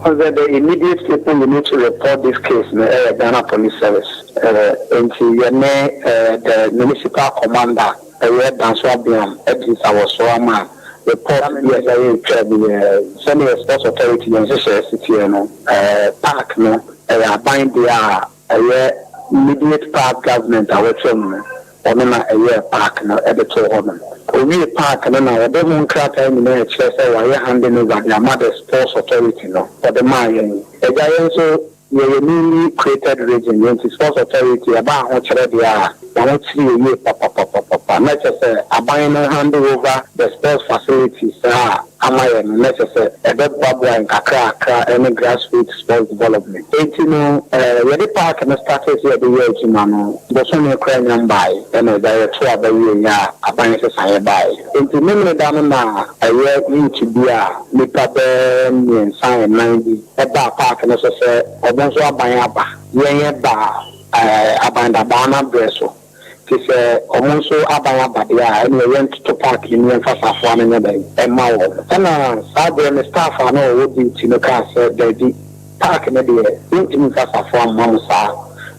[SPEAKER 15] The immediate people you need to report this case in the Ghana Police Service into the municipal commander. Dance Wabiam, Edis, our Swama, report semi sports authority and city, park, no, bind the immediate park government, our children, or a year park, no, editor woman. We park, and now, they won't crack any minutes, say, handing over their mother sports authority, no, for the Mayan. A giant so. We newly created region, the sports authority, about how they are. I want to see you, papa. Not just a buying hand over the sports facilities. Necessary a bed bubble and Kakra and grassroots sports development. 18 the park and started here the year Jimano, the Sonny Ukrainian buy, and a director of the year, a buying society buy. Into many Dana, a year to be a Nipa and sign 90, a bar park and necessary, or don't so buy a bar, bar, a band a banner bresso. Almost so about and we went to park in the first of one another and mile. And Saturday and staff I know would be to the car said the park in the day, in first of one mamma,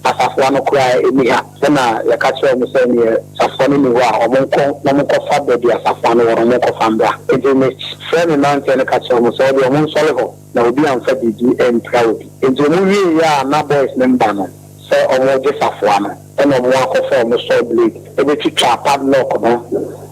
[SPEAKER 15] as of one cry in the then I catch you saying Safoni or Monco Fabi as a fan or Monco Famba. It is friendly mountain and catch almost all the Mon Solivo. Now be unfair and proud. In the movie, my boy's name Bannon. Say almost just a one. And a walk of form of soul bleed. If you trap padlock,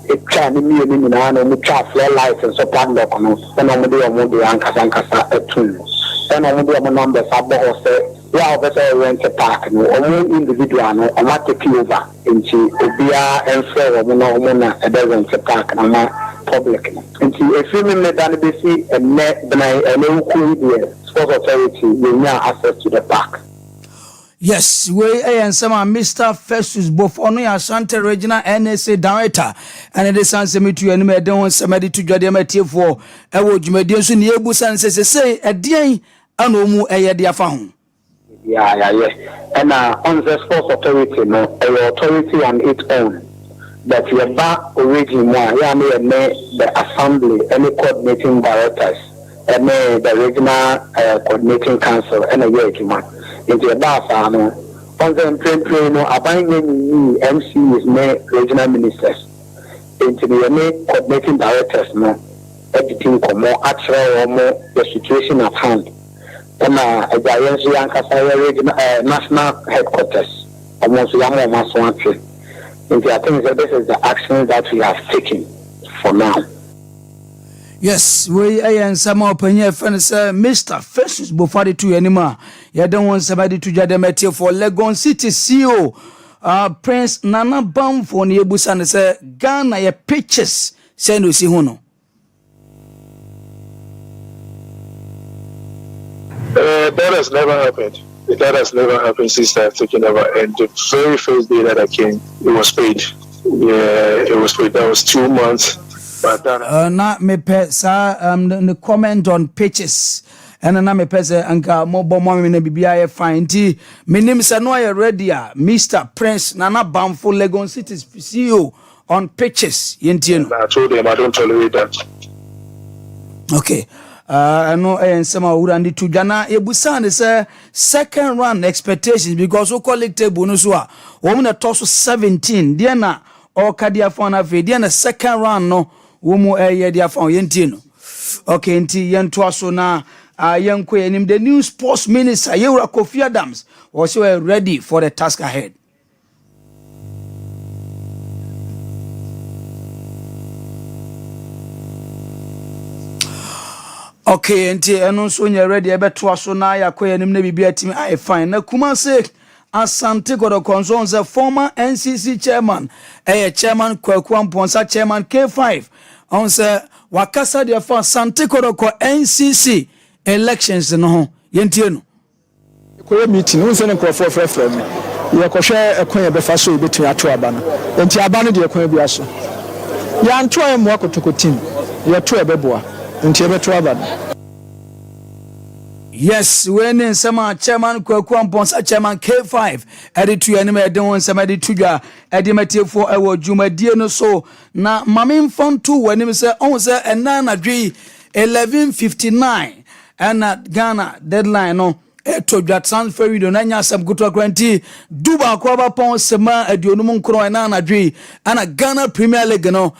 [SPEAKER 15] it can be me and trap floor license or padlock, and I'm going to Ankasa a tool. And I'm going to number Sabo say, yeah, better rent a park, no, only individual, no, I might take you over into Obia and Fair, no, a doesn't park, and I'm public. Into a few minutes, and they see a net, and I know who sports authority will now access to the park.
[SPEAKER 14] Yes, we and some Mr. Festus both on Ashanti regional NSA director, and it is answer me to enemy. Don't want somebody to judge them at for a word you may do soon. Yebus and say a day and no a dear found.
[SPEAKER 15] Yeah. And on the sports authority, no, authority on its own. That you are back originally, the assembly, any coordinating directors, and the regional coordinating council, and a year into a bar farm. On the imprint, no, abiding MCs, regional ministers, into the coordinating directors, no, editing more actual or more the situation at hand. And a giant regional national headquarters, almost young or mass one trip. Into I think that this is the action that we have taken for now.
[SPEAKER 14] Yes, we and some opinion friends, Mr. Festus Bofari to anymore. You don't want somebody to judge them for Legon City CEO, Prince Nana Bam for Nebusan say Ghana your pictures send you see
[SPEAKER 15] The
[SPEAKER 16] That has never happened. That has never happened since I've taken over. And the very first day that I came, it was paid. Yeah, it was paid. That was 2 months. But that
[SPEAKER 14] na me pe sa the comment on pitches. And na me pe se anka mo bo mo me na bibia ye fine ti menim se no ye ready Mr. Prince Nana Bamfo Legon City CEO on pitches yentie no.
[SPEAKER 16] I told them I don't tolerate that.
[SPEAKER 14] Okay. No ensema urandi tujana ebusan say second round expectations because we collect table no so a wo na toss 17 dia na o kadia phone afi dia na second round no wo mu dia phone yentie no. Okay nti yento aso na yenko enim the new sports minister Yewura Kofi Adams was ready for the task ahead. Okay, enti eno so nya ready ebeto aso na yakoye nim na bibia timi I fine na Kumase Asante Kodoko as a former NCC chairman chairman Kwaku Amponsa chairman K5 on say wakasa dia for Asante Kodoko NCC elections no yentie no
[SPEAKER 17] koye meeting no se ne krofo frefre me ye kohwe ekwan ye befa so betu ato aba no enti aba no de ekwan bia so ya nto emo akotokotin ye to ebeboa.
[SPEAKER 14] Yes, when in summer chairman Kwaku Amponsa chairman K5 editu anime edon sema edituja edimete for ewo dwumadie no so na mamin fontu when him say on say enana dwi 11:59 and Ghana deadline no to dwa transfer video na nya asem kuto kranti duba ko ba pon sema aduonum nkro enana dwi ana Ghana Premier League no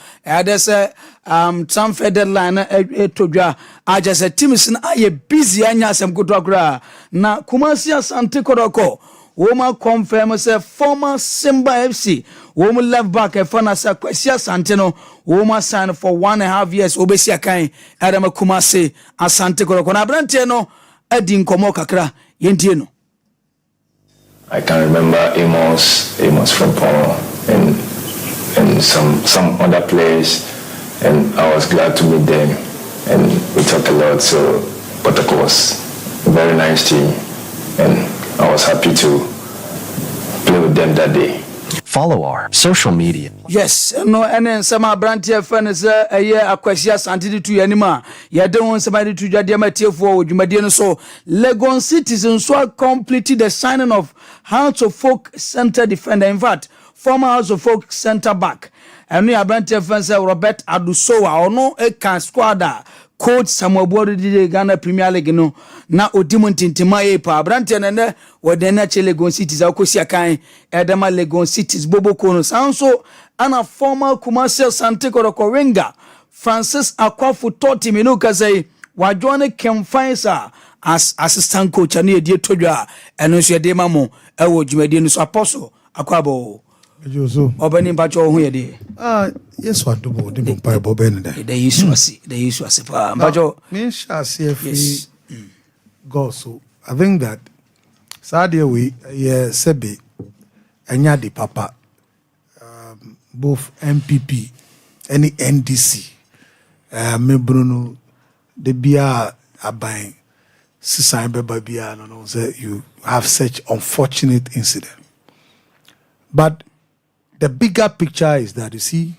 [SPEAKER 14] say transfer deadline to dwa ajase teams na aye busy anya asem kuto akra na Kumasi Asante Kodoko woma confirm say former Simba FC woma left back e fana sa Kwesi Asante no woma sign for 1.5 years obesi akan Adam Kumasi Asante Kodoko na brante no adi nkomo kakra yentie no.
[SPEAKER 13] I can remember Amos from Paul and some other players, and I was glad to meet them, and we talked a lot. So Protocol was a very nice team, and I was happy to play with them that day.
[SPEAKER 18] Follow our social media.
[SPEAKER 14] Yes, no, and then some brantia fans a year Kwesi Asante to anima. Ya don't want somebody to judge for Jumadiano. So Legon citizens so completed the signing of House of Folk center defender. In fact, former House of Folk center back. And we are brantia fans Robert Adusowa or no a can squadra. Coach Samuel Bodo di Ghana Premier League no na odimun tintimaye pa brantia nene wadena che Legon Cities akosi akan edema Legon Cities bobo kono sanso ana former Kumasi Asante Kodoko Wenga Francis Akwafu Toti minuka say wadwane Kemfaisa as assistant coach ani edie todwa eno so ede mamo ewo dwumadi no so apostle akwabo
[SPEAKER 19] Joso
[SPEAKER 14] obani mpacho ho yede
[SPEAKER 19] yes what do the bumpire bobene there
[SPEAKER 14] the issue as pa mpacho
[SPEAKER 19] me sha see free go so I think that Sadia we yeah sebe enya de papa both MPP any NDC me Bruno the bia aban sisan beba bia no say you have such unfortunate incident, but the bigger picture is that you see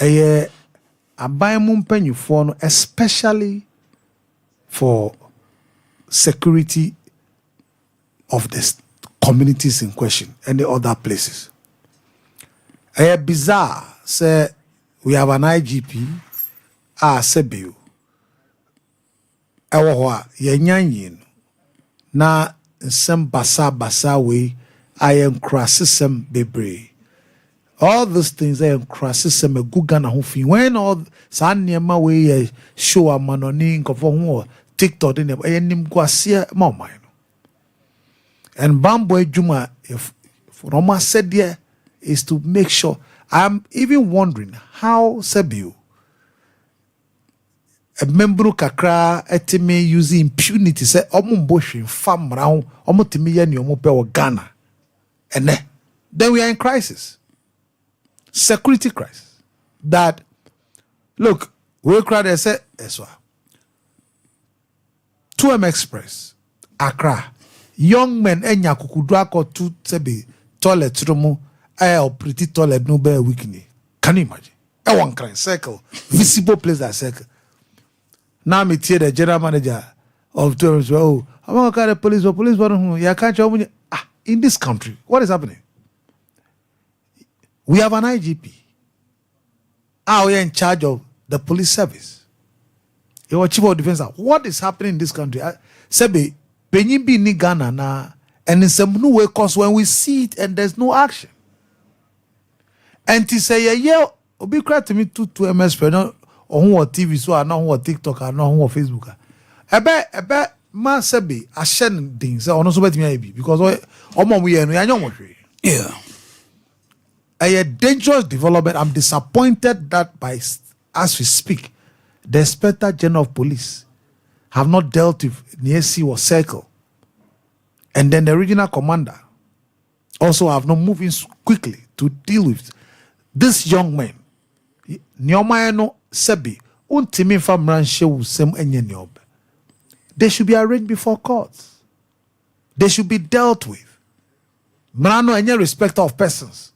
[SPEAKER 19] aban mu mpanyufo no especially for security of the communities in question and the other places. Bizarre say we have an IGP Sebio ewo yenyanyin na nsem basa we ayen crasism bebre. All those things ayen crasism a guga na ho fi when all san niema we show amanoni nkofo ho TikTok de nim kwase mama no. And Bambo Juma if Roma said there is to make sure. I'm even wondering how Sebio a member kakra etime using impunity say omumbo hwe fam round omotime ye ne omope wo Ghana. And then we are in crisis. Security crisis. That look, we crowd say eswa. 2M Express, Accra. Young men enya kukudwa ko to sebe toilet room or pretty toilet no bear weekly. Can you imagine? A one crying circle, visible place that circle. Now me hear the general manager of 2M. Oh, I'm gonna call the police or police. You can't in this country. What is happening? We have an IGP. We are in charge of the police service. You are chief of defense. What is happening in this country? Sebe, Benimbi ni Ghana na, and in some new way, cause when we see it and there's no action. And to say, yeah, obi cry to me to MS for no on TV, so I know on TikTok, I know on Facebook. Ebe man sebe a shen things on so better because we yeah. A dangerous development. I'm disappointed that as we speak, the Inspector General of Police have not dealt with Niesi or Circle. And then the regional commander also have not moved in quickly to deal with this young man. Nyomayano Sebi, untimi famranshe usem enye nyob. They should be arraigned before courts. They should be dealt with. Mrano enye respect of persons.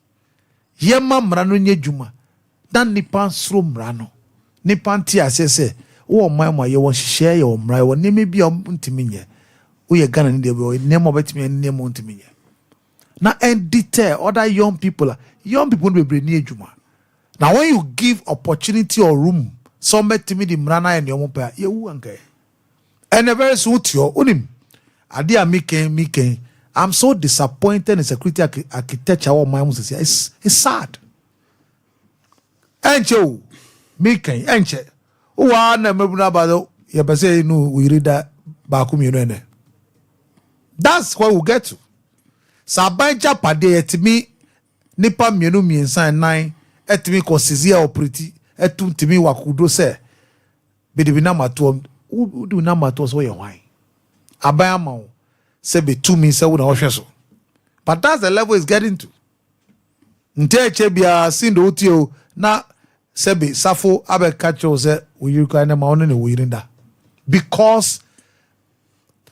[SPEAKER 19] Yema mrano nye juma. Dan nipan sro mrano. Nipan ti asese. Uwa mwa ye won share ye mra ye won nemi bi untimi nye. Uye Ghana ni de nemo betimi nemo untimi nye. Na and deter other young people be bring ni juma. Now when you give opportunity or room, some to me the mrana and your mpa ye wu anke. And a very soon to your unim. Adia Miken. I'm so disappointed in security architecture or my say it's sad. Enche Miken enche. Uwa na mebuna bado ye bese no we read that bakum you. That's where we get to. Sabanja pade etimi nipa mienu miensa nine etimi konsizia operiti etum timi wakudo se bidi na mato udu na mato so ye hwan abaya ma se be 2 means se wo na ohwe so, but that's the level it's getting to. Nteche bia sindo utio na se be safo abeka cho se we you kan na ono ne wirinda because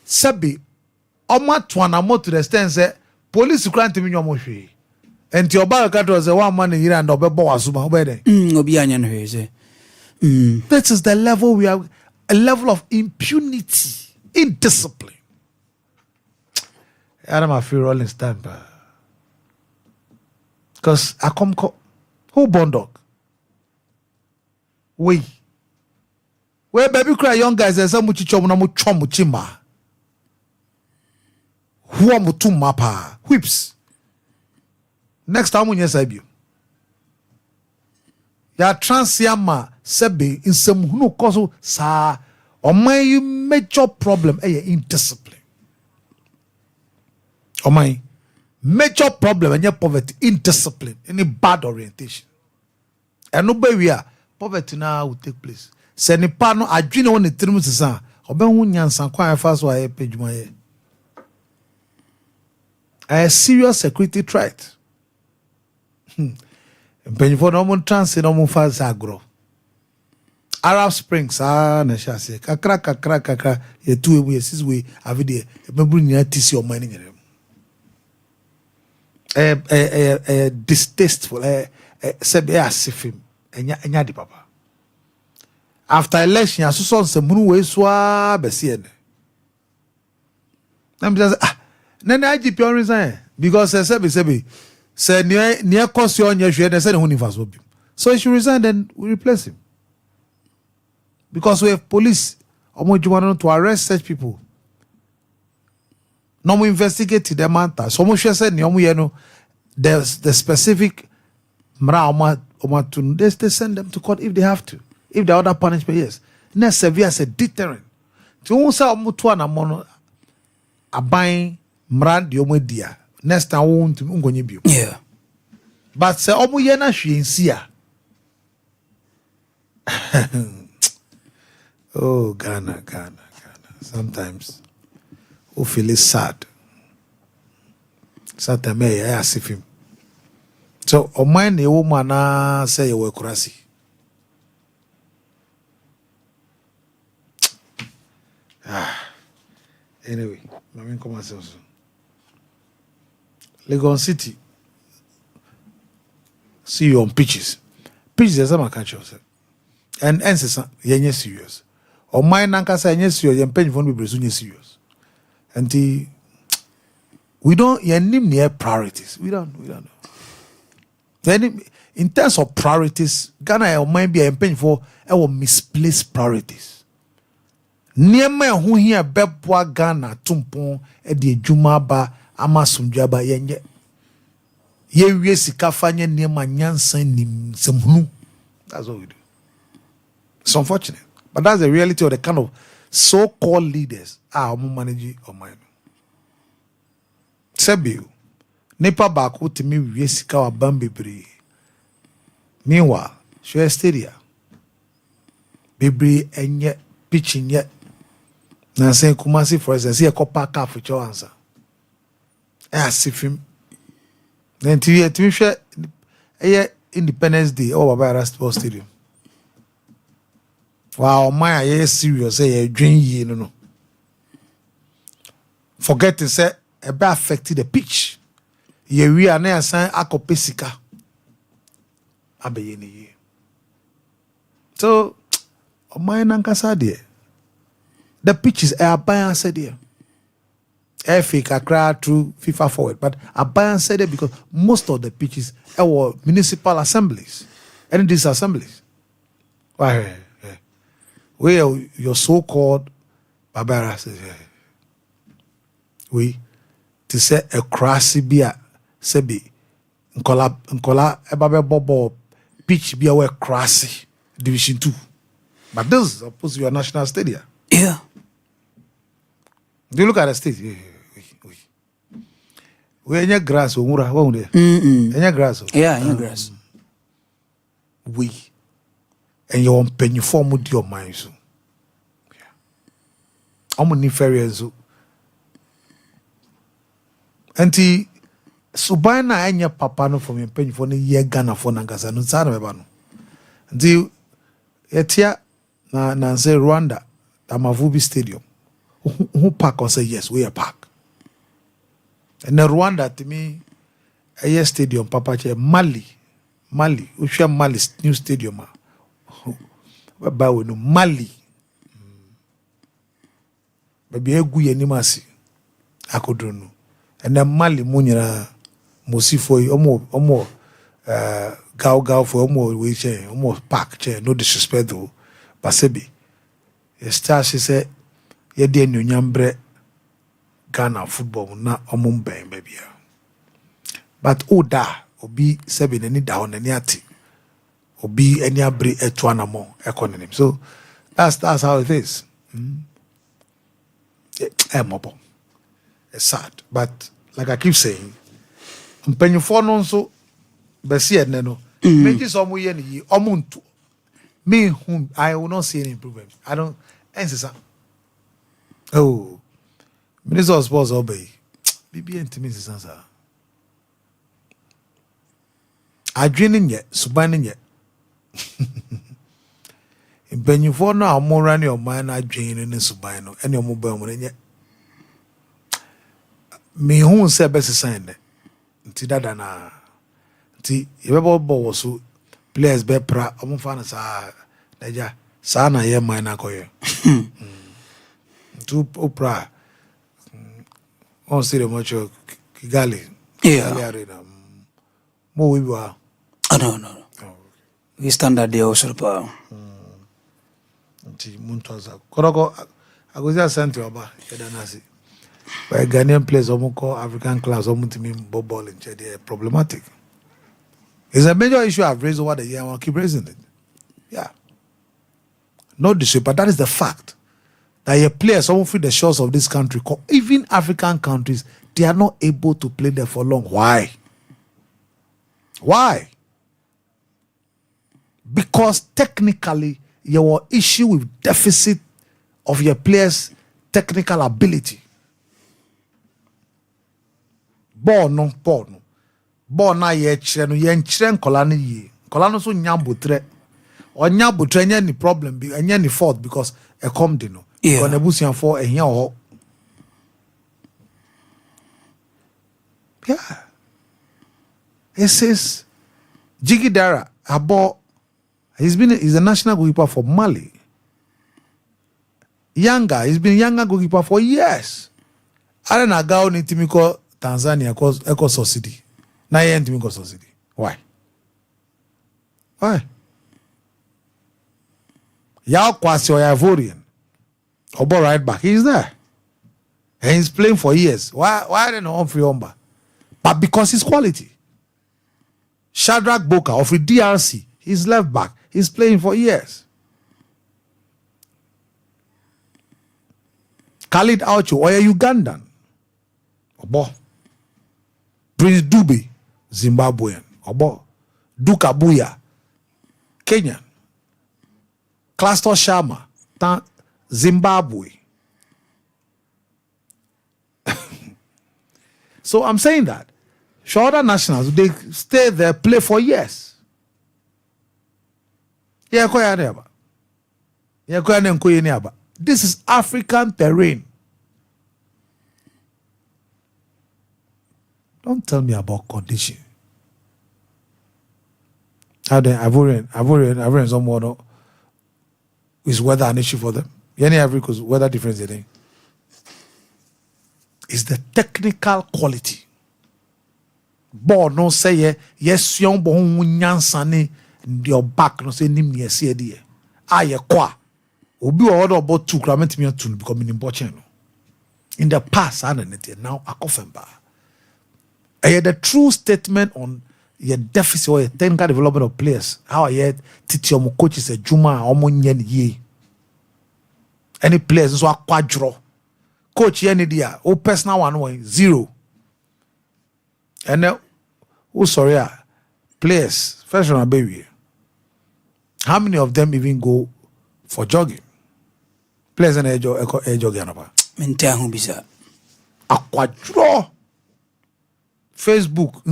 [SPEAKER 19] se be oma to anamo to the extent say police grant me nyomo hwe enti oba ka to say one man here and obebo wasuma obede
[SPEAKER 14] obi anya no hwe say
[SPEAKER 19] this is the level we are, a level of impunity, indiscipline. Adam I feel rolling stand because I come who born dog we baby cry young guys there's so much chom na mu chom chima who am to mapa whips. Next time when you say you ya transiama sebe in some who cause sa or my major problem indiscipline. Or my major problem and your poverty, indiscipline, any bad orientation. And no way we are poverty now will take place. Send a partner I dream on the trims or ben wunyan san quite fast why page my a serious security threat. Penny for no one chance no more fast agro. Arab Springs na shase kakra ye 2 way 6 way avide ebebru nya tisi o mining them. Distasteful sebe asifim enya di papa. After election aso so munu we so abese ne. Na me just na IGP on resign because sebe say near cost you on your share they said so he should resign then we replace him. Because we have police to arrest such people. No more investigate the matter. So much said there's the specific they send them to court if they have to. If the other punishment, yes. Next severe as a deterrent. To say mono abine mrad yomedia. Next time won't ungonyi.
[SPEAKER 14] Yeah.
[SPEAKER 19] But say yena shwensia. Oh, Ghana. Sometimes we feel sad. Sometimes I ask him. So, o mind a woman say you were crazy. Anyway, I mean, come on, Lagos City. See you on pitches. Pitches is a catch yourself. And answers, you're serious. Or my nanka say, yes, serious, and penny for me, serious. And we don't, you're near priorities. We don't know. Then, in terms of priorities, Ghana might be a penny for our misplaced priorities. Near me, who here, Bepwa Ghana, Tumpon, Eddie Jumaba, Amasumjaba, Yenye. Ye we sika fanya niema nyansan nim semhunu. That's what we do. It's unfortunate, but that's the reality of the kind of so-called leaders manage or mine. Sebiu nipa baako timi we sika wa bambebre. Meanwhile, share stadia. Bebre enye pitching yet. Na say Kumasi for instance, here ko park for your answer. Asifim then to share Independence Day or Baba Sports Stadium. Wow, my serious say dream ye no. Forget to say a bad affected the pitch. Ye we are now saying akopesika. Abeyeni ye. So my nankasa there. The pitches are by said there. FA Kakra through FIFA forward, but Abayan said it because most of the pitches were municipal assemblies, and these assemblies. Why? Where your so-called Barbara says, we to say a crassy beer, sebi, nkola ebabe bobo pitch be away crassy Division 2, but this is supposed to be a national stadium.
[SPEAKER 14] Yeah.
[SPEAKER 19] Do you look at the state? We any grass or mura, won't they? Any grass?
[SPEAKER 14] Yeah, any grass.
[SPEAKER 19] We and you want penny form with your mind. So, I'm going to need Auntie, so by now, I papa no for me penny for the year Ghana for Nangasa, no son of a do etia na say Rwanda, Amavubi Stadium. Who park or say yes, we are park. And then Rwanda to me, a year stadium, Papa Mali, we share Mali's new stadium. But we know Mali. Baby, a good animasi. I could know. And then Mali Munira Mosifo, omo, Gao for omo, we say, omo park, no disrespect though. Basebi. A star, she said, ye dear new nyambre Ghana football na omumbe baby. But oda obi sebi neni da on any ati obi any abre etwana mo economy. So that's how it is. It's sad, but like I keep saying, mpenyufo no nso besi ene no meji so mo ye ni omuntu me whom I will not see any improvement. I don't answer. Oh, Minister of Sports obey. Bibi intimate answer. I dreaming yet, subaning yet. In Benyufo no more running your mind, I dream in the subino, and your mobile money yet. Me who say best sign that. Tidadana. Ti, if ever ball so players be pra, fan sa, Naja, Sana ye mine koye. To Oprah. On see the much of Kigali.
[SPEAKER 14] Yeah.
[SPEAKER 19] More we were.
[SPEAKER 14] Oh, no. We stand at the also.
[SPEAKER 19] Muntoza. Koroko, I was just sent to Aba, Edanasi. But Ghanaian players, Omoko, African class, Omuntimi, Bobol, and they are problematic. It's a major issue I've raised over the year, and I'll keep raising it. Yeah. No disrespect, but that is the fact. That your players, some of the shores of this country, even African countries, they are not able to play there for long. Why? Why? Because technically, your issue with deficit of your players' technical ability. Ball no. Ball na ye chren kolani ye. Kolano so nyambutre. Or nyambutre any problem, any fault because a come dino.
[SPEAKER 14] Yeah.
[SPEAKER 19] Nebusian for a here. Yeah. It says Jiggy Dara Abo. He's a national goalkeeper for Mali. He's been younger goalkeeper for years. I don't know how ni timiko Tanzania cause eco subsidy. Na yen timiko subsidy. Why? Yao Kwasi or Ivorian. Obo right back. He's there. And he's playing for years. Why don't Humphrey Omba? But because his quality. Shadrach Boka of the DRC, he's left back. He's playing for years. Khalid Aucho, or a Ugandan. Obo. Prince Dube, Zimbabwean. Obo. Duka Buya, Kenyan. Cluster Sharma, Zimbabwe. So I'm saying that. Sure, other nationals, they stay there, play for years. This is African terrain. Don't tell me about condition. Ivorian someone is weather an issue for them? Any Africa's weather difference they is the technical quality. Ball no say yes young bon nyansane your back no say nim ne ese de aye kwa obi order about 2 km me to become in bochen no in the past and now akofemba the true statement on your deficit or your technical development of players how I teach your coaches a juma omo nyen ye any players so akwadro coach any dia o personal one 0. And then, players, first round baby. How many of them even go for jogging? Players and a jogging. Aquadro, Facebook,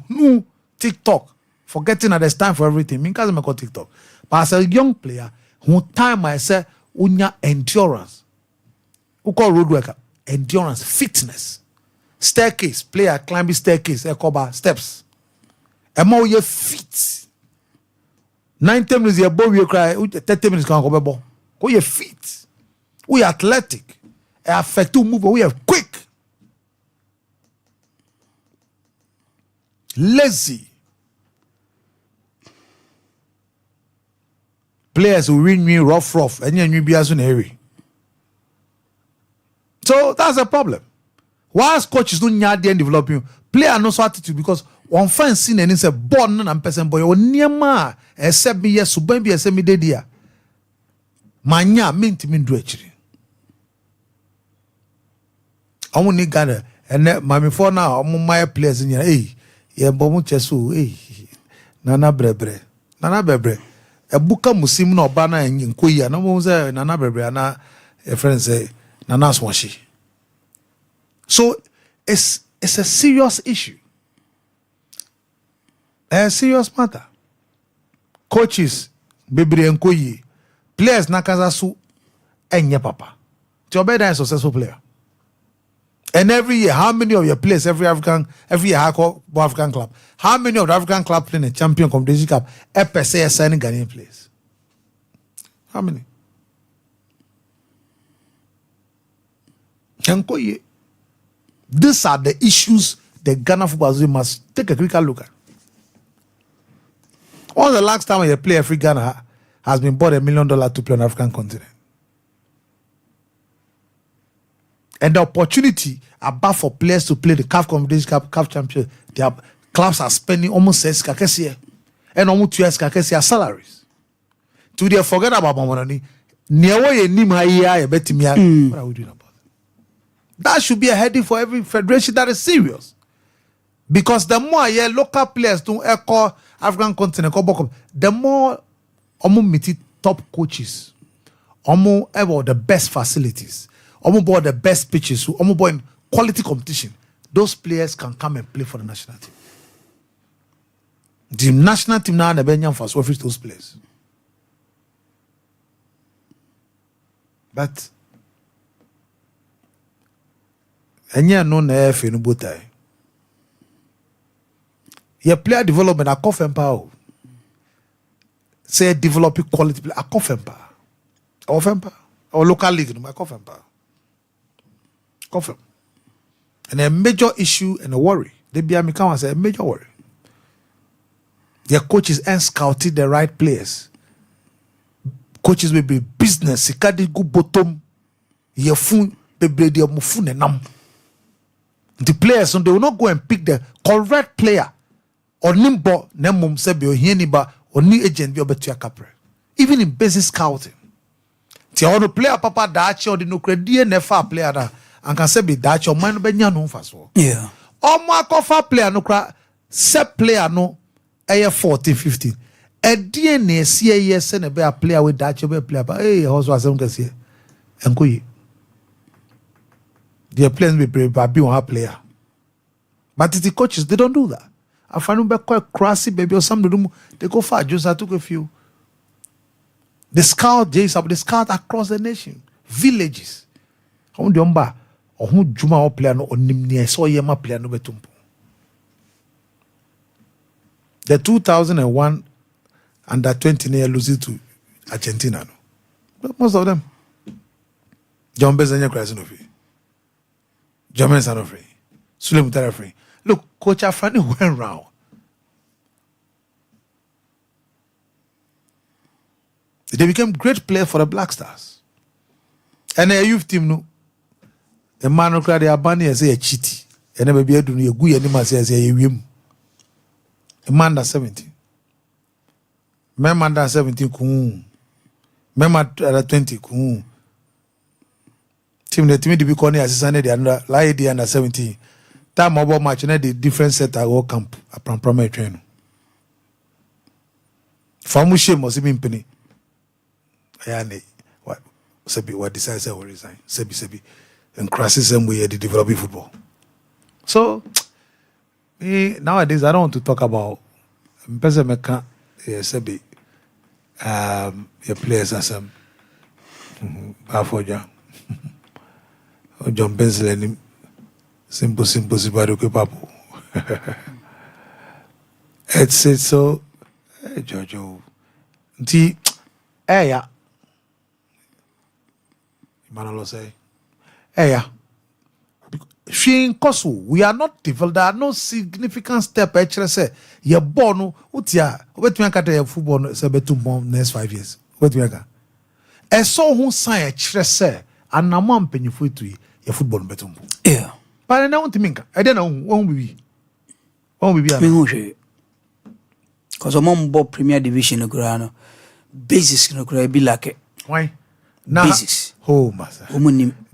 [SPEAKER 19] no TikTok. Forgetting that there's time for everything. Because I call TikTok. But as a young player, who time I say, unya endurance. Who call road worker? Endurance, fitness. Staircase, player climbing staircase, steps. Emo ye feet. 90 minutes ye bow you cry, 30 minutes can go ball. Go ye feet. We athletic. Effective move, we have quick. Lazy. Players who win me rough, and you be as an area. So that's a problem. Whilst coaches don't yard and developing, player no so attitude because one fan seen and it's a born and person boy or near ma except me yes suben be except me dedia. Manya mean to mean do actually. I won't need gather and my before now I'm my players in here. Hey, yeah, bomu chesu, hey, nana brebre. A buka musim no bana in kuya, no more say nana brebre, na a friend say nana swashi. So it's a serious issue. A serious matter. Coaches, Bibri and Koyi, players Nakazasu, and your papa. Tobeda is a successful player. And every year, how many of your players, every year African club, how many of the African club playing a champion competition cup, ever say a signing Ghanaian players? How many? Nkoye. These are the issues the Ghana football must take a critical look at. All the last time a player free Ghana has been bought $1 million to play on African continent. And the opportunity about for players to play the CAF Confederation Cup, CAF Champions, their clubs are spending almost 6 year and almost 2 years salaries. Today, forget about money. What are we doing about it? That should be a heading for every federation that is serious. Because the more local players don't echo African continent, the more meet top coaches, about the best facilities, about the best pitches, about in quality competition. Those players can come and play for the national team. The national team now the for those players. But enya no na efe no botai Your player development a coffin power. Say developing quality play a coffin power. Or local league, no, a coffin power. Coffin. And a major issue and a worry. They be a say a major worry. Their coaches ain't scouted the right players. Coaches will be business. Sikadi go bottom. Ye fun bebre dia mufune nam. The players, they will not go and pick the correct player. Or nimbo nemum sebi or hieniba or ni agent be obetua capre. Even in basic scouting. Ti all the player papa dachi or the no credit nefa player da and can say be dachi or man be nya no faso.
[SPEAKER 14] Yeah.
[SPEAKER 19] Or ma kofa player no kra set player no aye 14 15. A DNA see yes and be a player with dachi be player but hey also asem kese. Enko yi. The players be be one player. But the coaches they don't do that. I find them quite crassy, baby, or something. They go far. Just I took a few. The scout, the scout across the nation, villages. How do you know? Or who Juma or player no or nimni? I saw Yema player no betumpo. The 2001 under 20 year losing to Argentina. No, but most of them. John Bezanya Krasinovi, German Sanofi, Suleiman Tarafi. Look, Coach Afrani went round. They became great players for the Black Stars. And a youth team, no. A man who cried, they abandoned as a cheaty. And never be able to do a good animal as a wim. A man that's 17. Man that's 17, coon. Man at 20, coon. Team the team to be calling assistant the under lie the under 17. Time about match and the different set at all camp upon primary train. Famushe must be penny. Ayane what Sebi what decides I will resign. Sebi and crosses them way the developing football. So nowadays I don't want to talk about Mpezemeka Sebi your players as Bafoja. John Bensley simple Zimbabwe papo. It's so Jojo. Nti yeah. Manolo say yeah. She Kosu, we are not developed. There are no significant step. Actually, say you're born. Utia. Wait me akata your football. Say betu next 5 years. Wait me akata. E so who sign actually say anamam penyifu itu your football betu.
[SPEAKER 14] Yeah.
[SPEAKER 19] But I don't think I don't know won't be. Me
[SPEAKER 14] who say? Cause I'm on board Premier Division no grano. Basics no gra be like it.
[SPEAKER 19] Why? Now,
[SPEAKER 14] basics.
[SPEAKER 19] Oh, massa.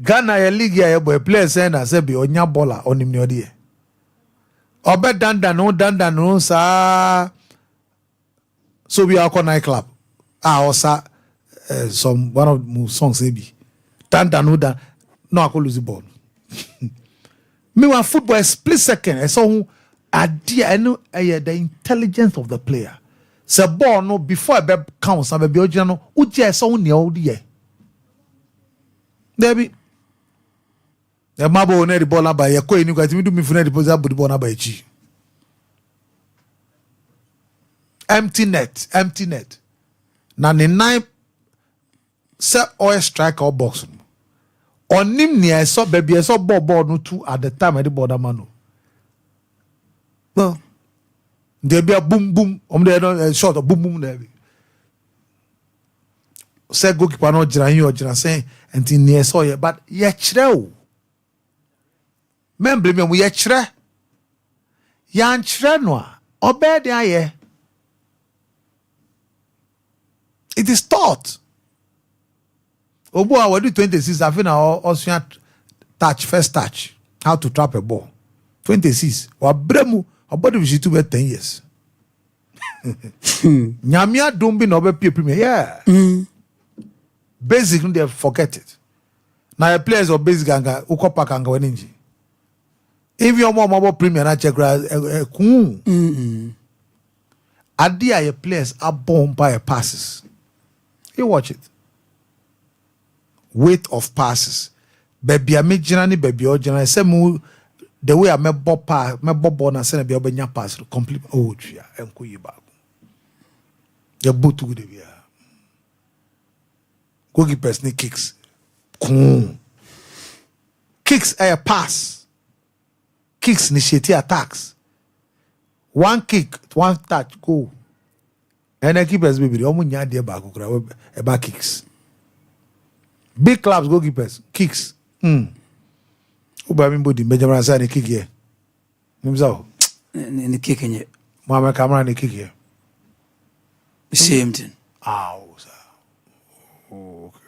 [SPEAKER 19] Ghana ya league ya boy players say na say be onya baller onim ne odi e. Obe danda no sa. So we are called night club. Also some one of my songs maybe. Danda no I lose the ball. Me want football a split second. I saw who idea I know the intelligence of the player. Se ball no before I counts I be original. Uji I saw ne odi e. Debbie, the mabo ne the ball by your coin. You guys do me for the ball by chi. Empty net. Now the 9 set oil strike or box. On him near I saw baby I saw ball no two at the time I the border mano. No, there be a boom. There short of boom there. Say goalkeeper no jira you or jira say and in near saw you but ye chire men blame me ye chire yan chire no obey dey aye it is taught obo I do 26 I feel now also first touch how to trap a ball 26 wa bremu obody we should do 10 years nyamia don't be no be premier yeah basic they forget it. Now players of basic anga ukopa kanga weninji. If you more premier na check adia your players are born by passes. You watch it. Weight of passes. Baby a make baby original. Say mu the way I me bob na say na be obenya pass complete tria enko yi ba the boot good be goalkeepers ni kicks kicks a pass kicks initiate attacks one kick one touch go and the keepers be omo nya de ba kokura e ba kicks big clubs goalkeepers kicks Uba mi body Benjamin Asa ni kick here. Nimzao.
[SPEAKER 14] Ni kick nye.
[SPEAKER 19] Mama camera ni kick here.
[SPEAKER 14] Same thing.
[SPEAKER 19] Okay.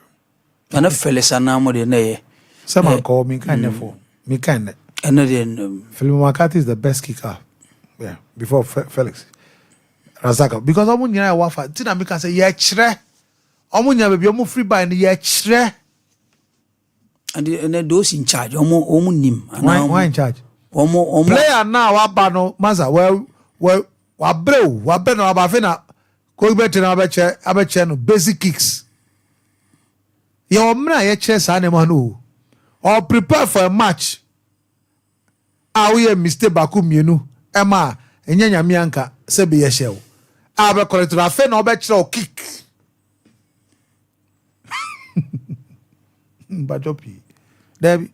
[SPEAKER 14] Ana fele sana mo de na ye.
[SPEAKER 19] Someone call me kind for. Me kind.
[SPEAKER 14] Ana de
[SPEAKER 19] Philip McCarthy is the best kicker. Yeah, before Felix. Razaka because omo nyina wa fa. Ti na me can say ye kire. Omo nya be omo free buy ni ye kire.
[SPEAKER 14] And those in charge, omo nim.
[SPEAKER 19] Why in charge?
[SPEAKER 14] Omo
[SPEAKER 19] player now wabano maza well wabre no abafena ko gbete na abeche no basic kicks. Ye omna ye che sa ne no. Or prepare for a match. We mistake baku mienu ema enya nyamianka se be ye shew. Abe correct na fe na obeche kick. Bajopi. There,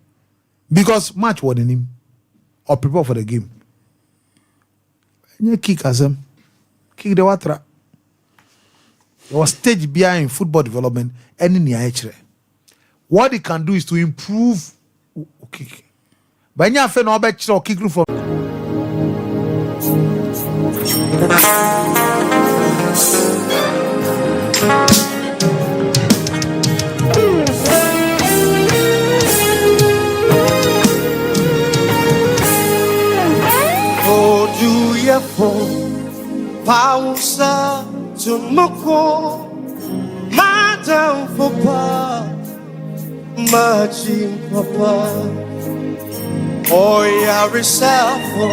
[SPEAKER 19] because match was in him or prepare for the game. And you kick as him, kick the water. There was stage behind football development and in the what he can do is to improve kick. But you have no better kick from.
[SPEAKER 11] Pausa tumoko madam papa majim papa oya resafo